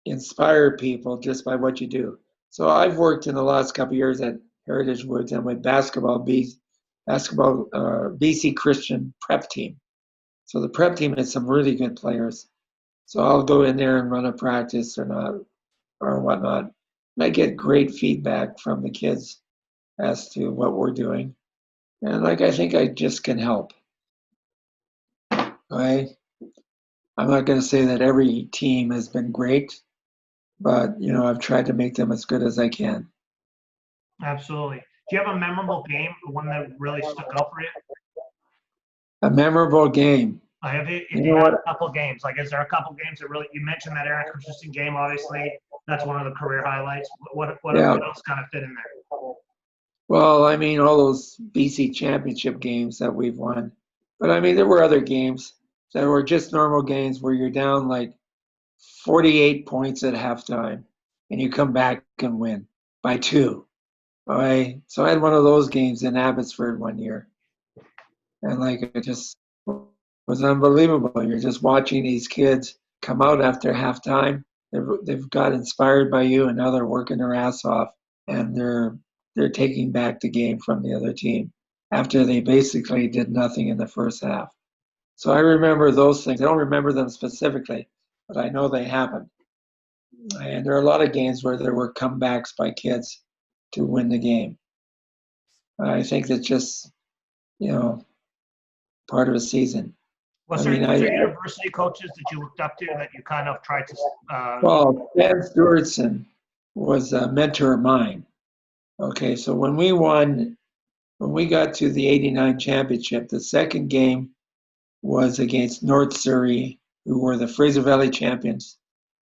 inspire people just by what you do. So I've worked in the last couple of years at Heritage Woods and with BC Christian prep team. So the prep team has some really good players. So I'll go in there and run a practice or whatnot. And I get great feedback from the kids as to what we're doing. And I think I just can help. I'm not going to say that every team has been great, but I've tried to make them as good as I can. Absolutely. Do you have a memorable game, one that really stuck out for you? A memorable game. If you had a couple games, is there a couple games that really, you mentioned that Aaron Christensen game, obviously, that's one of the career highlights. What else kind of fit in there? Well, all those BC championship games that we've won. But there were other games that were just normal games where you're down like 48 points at halftime and you come back and win by 2. All right. So I had one of those games in Abbotsford one year. And it just was unbelievable. You're just watching these kids come out after halftime. They've got inspired by you and now they're working their ass off and they're taking back the game from the other team after they basically did nothing in the first half. So I remember those things. I don't remember them specifically, but I know they happened. And there are a lot of games where there were comebacks by kids to win the game. I think that's just, part of a season. Was there university coaches that you looked up to that you kind of tried to? Well, Dan Stewartson was a mentor of mine. Okay, so when we got to the 89 championship, the second game was against North Surrey, who were the Fraser Valley champions.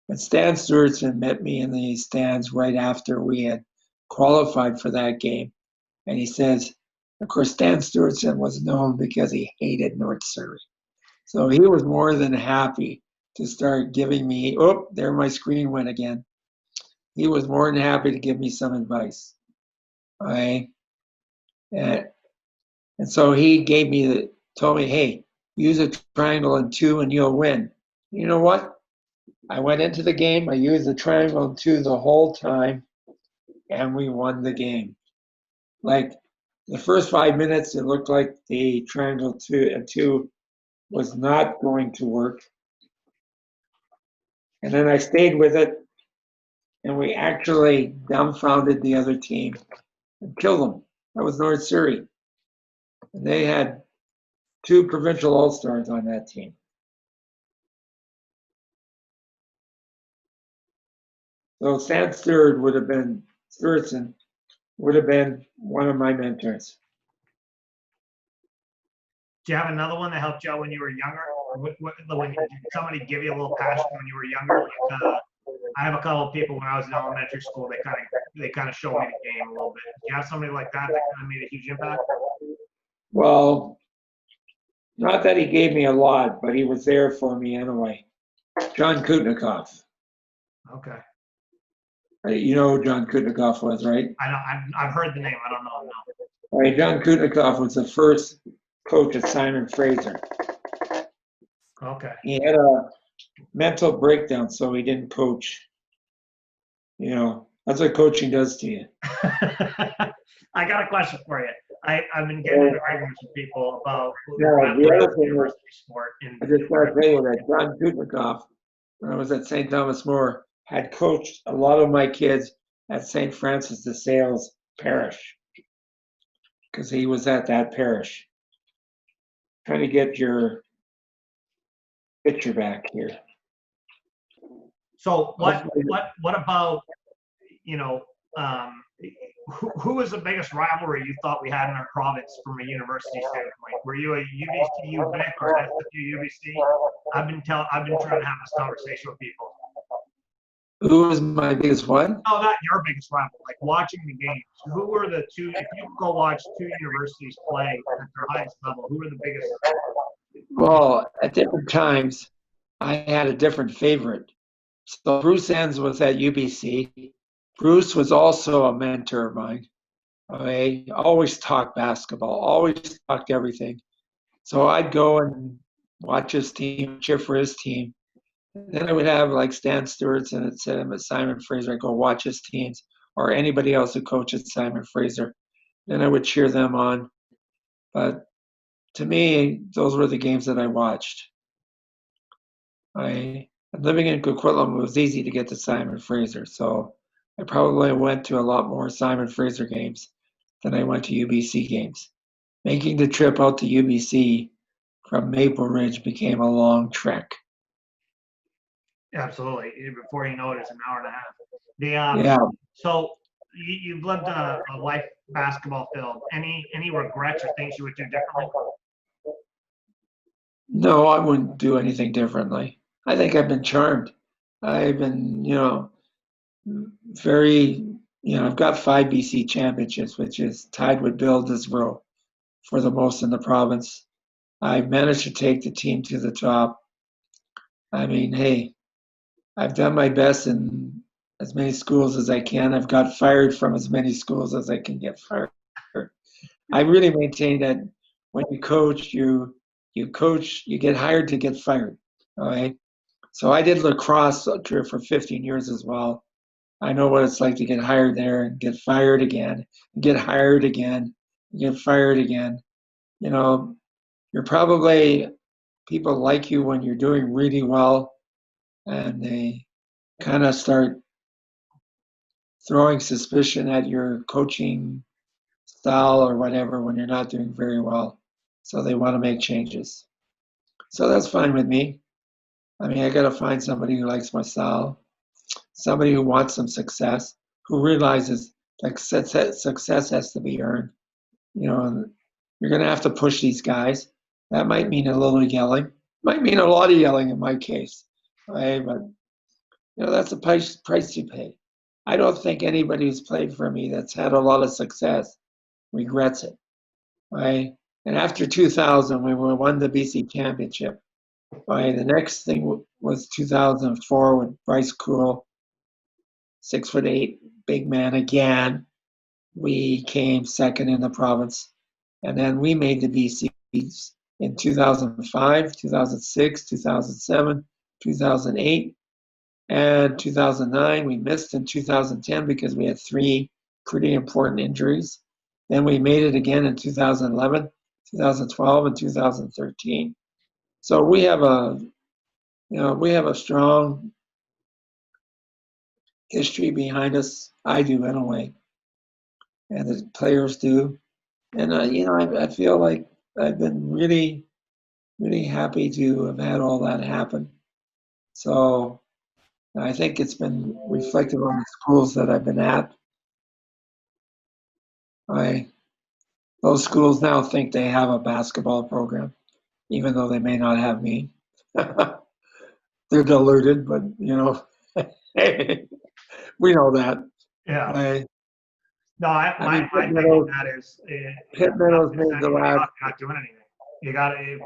And Stan Stewartson met me in the stands right after we had qualified for that game. And he says, of course, Stan Stewartson was known because he hated North Surrey. So he was more than happy to start giving me, oh, there my screen went again. He was more than happy to give me some advice. Okay. And so he told me, hey, use a triangle and 2 and you'll win. You know what? I went into the game, I used the triangle and 2 the whole time, and we won the game. Like the first 5 minutes, it looked like the triangle 2 was not going to work. And then I stayed with it, and we actually dumbfounded the other team and killed them. That was North Surrey. And they had 2 provincial all-stars on that team. So Stan Stewartson would have been one of my mentors. Do you have another one that helped you out when you were younger? Or did somebody give you a little passion when you were younger? Like, I have a couple of people when I was in elementary school. They kind of showed me the game a little bit. Do you have somebody like that kind of made a huge impact? Well, not that he gave me a lot, but he was there for me anyway. John Kutnikoff. Okay. You know who John Kutnikoff was, right? I've heard the name. I don't know him now. Right, John Kutnikoff was the first coach at Simon Fraser. Okay. He had a mental breakdown, so he didn't coach. You know, that's what coaching does to you. I got a question for you. I've been getting into arguments with people about the other thing was, sport. I just want to tell you that John Kutnikoff, when I was at St. Thomas More, had coached a lot of my kids at St. Francis de Sales Parish because he was at that parish. Trying to get your picture back here. So what about, you know, who was the biggest rivalry you thought we had in our province from a university standpoint? Were you a UBC UVic or SFU UBC? I've been trying to have this conversation with people. Who was my biggest one? No, not your biggest rival. Like watching the games. Who were the two? If you could go watch 2 universities play at their highest level, who were the biggest? Well, at different times, I had a different favorite. So Bruce Enns was at UBC. Bruce was also a mentor of mine. I always talked basketball, always talked everything. So I'd go and watch his team, cheer for his team. And then I would have like Stan Stewartson at Simon Fraser. I'd go watch his teams or anybody else who coaches Simon Fraser. Then I would cheer them on. But to me, those were the games that I watched. Living in Coquitlam, it was easy to get to Simon Fraser. So I probably went to a lot more Simon Fraser games than I went to UBC games. Making the trip out to UBC from Maple Ridge became a long trek. Absolutely. Before you know it, it's an hour and a half. Yeah. So you've lived a life basketball field. Any regrets or things you would do differently? No, I wouldn't do anything differently. I think I've been charmed. I've been, I've got 5 BC championships, which is tied with Bill Disbrow for the most in the province. I've managed to take the team to the top. I mean, hey, I've done my best in as many schools as I can. I've got fired from as many schools as I can get fired. I really maintain that when you coach, you get hired to get fired. All right. So I did lacrosse for 15 years as well. I know what it's like to get hired there and get fired again, and get hired again, and get fired again. You know, people like you when you're doing really well, and they kind of start throwing suspicion at your coaching style or whatever when you're not doing very well. So they want to make changes. So that's fine with me. I mean, I got to find somebody who likes my style, somebody who wants some success, who realizes Like success has to be earned. And you're going to have to push these guys. That might mean a little yelling. Might mean a lot of yelling in my case. Right? But that's a price you pay. I don't think anybody who's played for me that's had a lot of success regrets it. Right? And after 2000, we won the BC Championship. Right? The next thing was 2004 with Bryce Cool, 6'8", big man again. We came second in the province. And then we made the BCs in 2005, 2006, 2007, 2008, and 2009. We missed in 2010 because we had 3 pretty important injuries. Then we made it again in 2011, 2012, and 2013. So we have a strong history behind us. I do anyway, and the players do. And I feel like I've been really, really happy to have had all that happen. So I think it's been reflective on the schools that I've been at. Those schools now think they have a basketball program, even though they may not have me. They're deluded, but we know that. Yeah. No, my Pitt thing on Meadows, that is Pitt Meadows made the you're last. not doing anything. You got to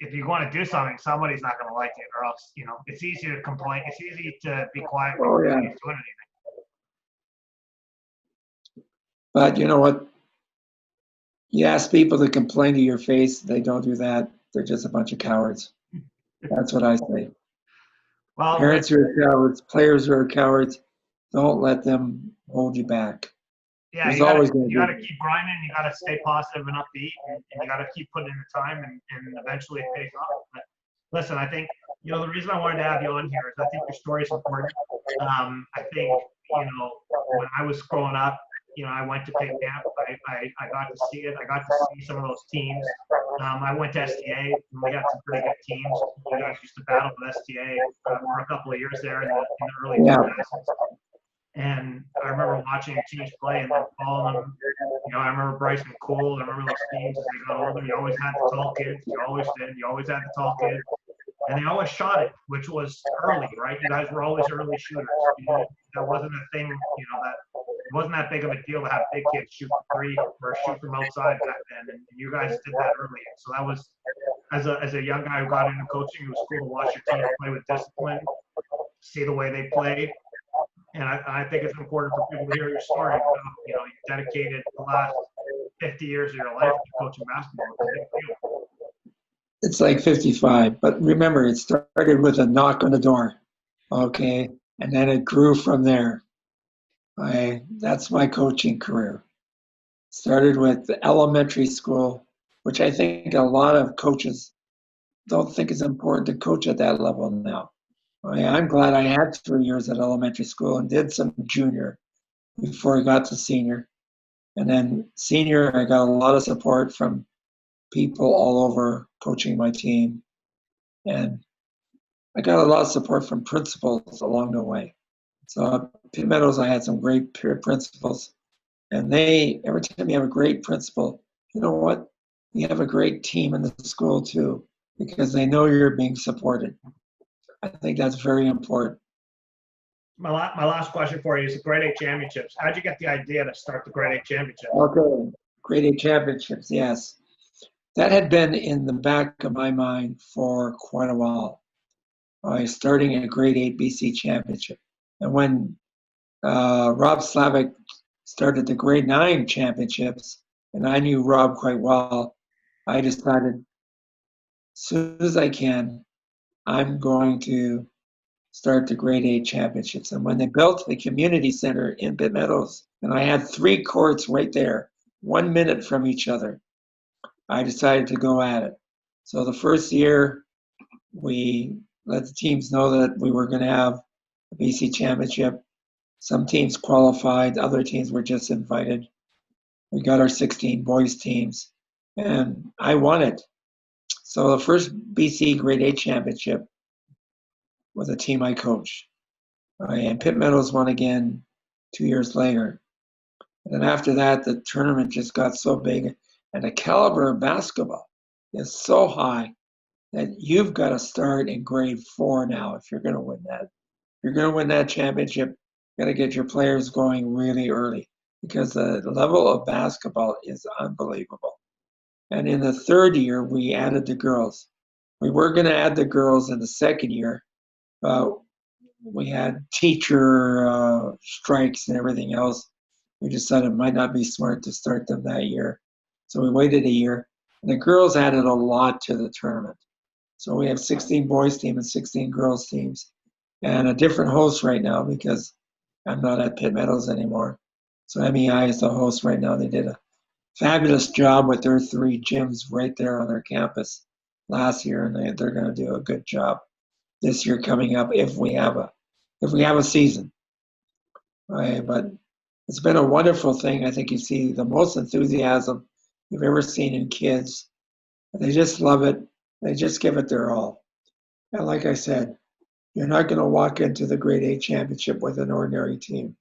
if you want to do something, somebody's not going to like it, or else it's easy to complain. It's easy to be quiet when Oh you're yeah. not doing anything. But you know what? You ask people to complain to your face, they don't do that. They're just a bunch of cowards. That's what I say. Well, Parents are cowards, players are cowards. Don't let them hold you back. yeah, There's you got always to going to be. keep grinding. You got to stay positive and upbeat, and you got to keep putting in the time, and eventually it pays off. But listen, I think the reason I wanted to have you on here is I think your story is important. I think when I was growing up, I went to Pitt Camp. I got to see it. I got to see some of those teams. I went to STA, and we had some pretty good teams. You guys used to battle with STA for a couple of years there in the early 2000s. And I remember watching teams play and then following them. I remember Bryson Cool. I remember those teams as they got older. You always had the tall kids. You always did. You always had the tall kids. And they always shot it, which was early, right? You guys were always early shooters. That wasn't a thing, that it wasn't that big of a deal to have big kids shoot from 3 or shoot from outside back then. And you guys did that early. So that was, as a young guy who got into coaching, it was cool to watch your team play with discipline, see the way they played. And I think it's important for people to hear your story. You dedicated the last 50 years of your life to coaching basketball. It's like 55, but remember, it started with a knock on the door, okay, and then it grew from there. That's my coaching career. Started with the elementary school, which I think a lot of coaches don't think it's important to coach at that level now. I'm glad I had 3 years at elementary school and did some junior before I got to senior. And then senior, I got a lot of support from people all over coaching my team. And I got a lot of support from principals along the way. So at Pitt Meadows, I had some great peer principals. And every time you have a great principal, you know what? You have a great team in the school too, because they know you're being supported. I think that's very important. My last question for you is the Grade 8 Championships. How'd you get the idea to start the Grade 8 Championships? Okay, Grade 8 Championships, yes. That had been in the back of my mind for quite a while. Starting a Grade 8 BC Championship. And when Rob Slavic started the Grade 9 Championships, and I knew Rob quite well, I decided as soon as I can, I'm going to start the Grade 8 Championships. And when they built the community center in Pitt Meadows, and I had 3 courts right there, 1 minute from each other, I decided to go at it. So the first year, we let the teams know that we were going to have a BC Championship. Some teams qualified, other teams were just invited. We got our 16 boys teams, and I won it. So the first BC Grade 8 Championship was a team I coached. And Pitt Meadows won again 2 years later. And then after that, the tournament just got so big, and the caliber of basketball is so high that you've got to start in grade 4 now if you're going to win that. If you're going to win that championship, you got to get your players going really early because the level of basketball is unbelievable. And in the third year, we added the girls. We were going to add the girls in the second year, but we had teacher strikes and everything else. We decided it might not be smart to start them that year. So we waited a year. And the girls added a lot to the tournament. So we have 16 boys team and 16 girls teams, and a different host right now because I'm not at Pitt Meadows anymore. So MEI is the host right now. They did a fabulous job with their 3 gyms right there on their campus last year, and they're going to do a good job this year coming up if we have a season. Right? But it's been a wonderful thing. I think you see the most enthusiasm you've ever seen in kids. They just love it. They just give it their all. And like I said, you're not going to walk into the grade 8 championship with an ordinary team.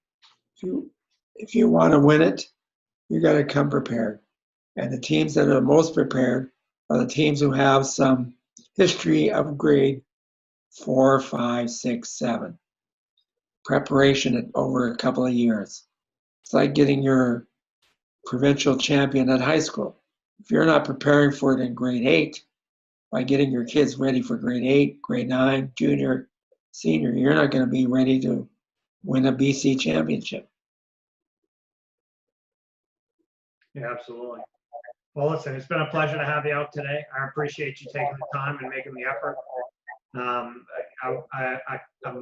If you want to win it, you got to come prepared. And the teams that are the most prepared are the teams who have some history of grade 4, 5, 6, 7 preparation over a couple of years. It's like getting your provincial champion at high school. If you're not preparing for it in grade 8, by getting your kids ready for grade 8, grade 9, junior, senior, you're not going to be ready to win a BC championship. Yeah, absolutely. Well, listen, it's been a pleasure to have you out today. I appreciate you taking the time and making the effort. I'm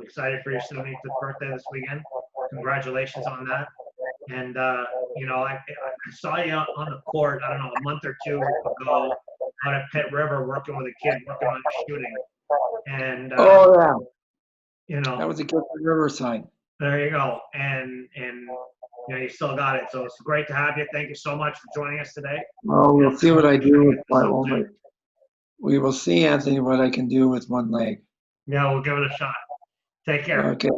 excited for your 75th birthday this weekend. Congratulations on that. And, I saw you out on the court, I don't know, a month or two ago out at Pitt River working with a kid working on shooting. And, Yeah. you know, That was a kid from Riverside. there you go. And you still got it. So it's great to have you. Thank you so much for joining us today. Well, we'll see what I do with one. We will see, Anthony, what I can do with one leg. Yeah, we'll give it a shot. Take care. Okay.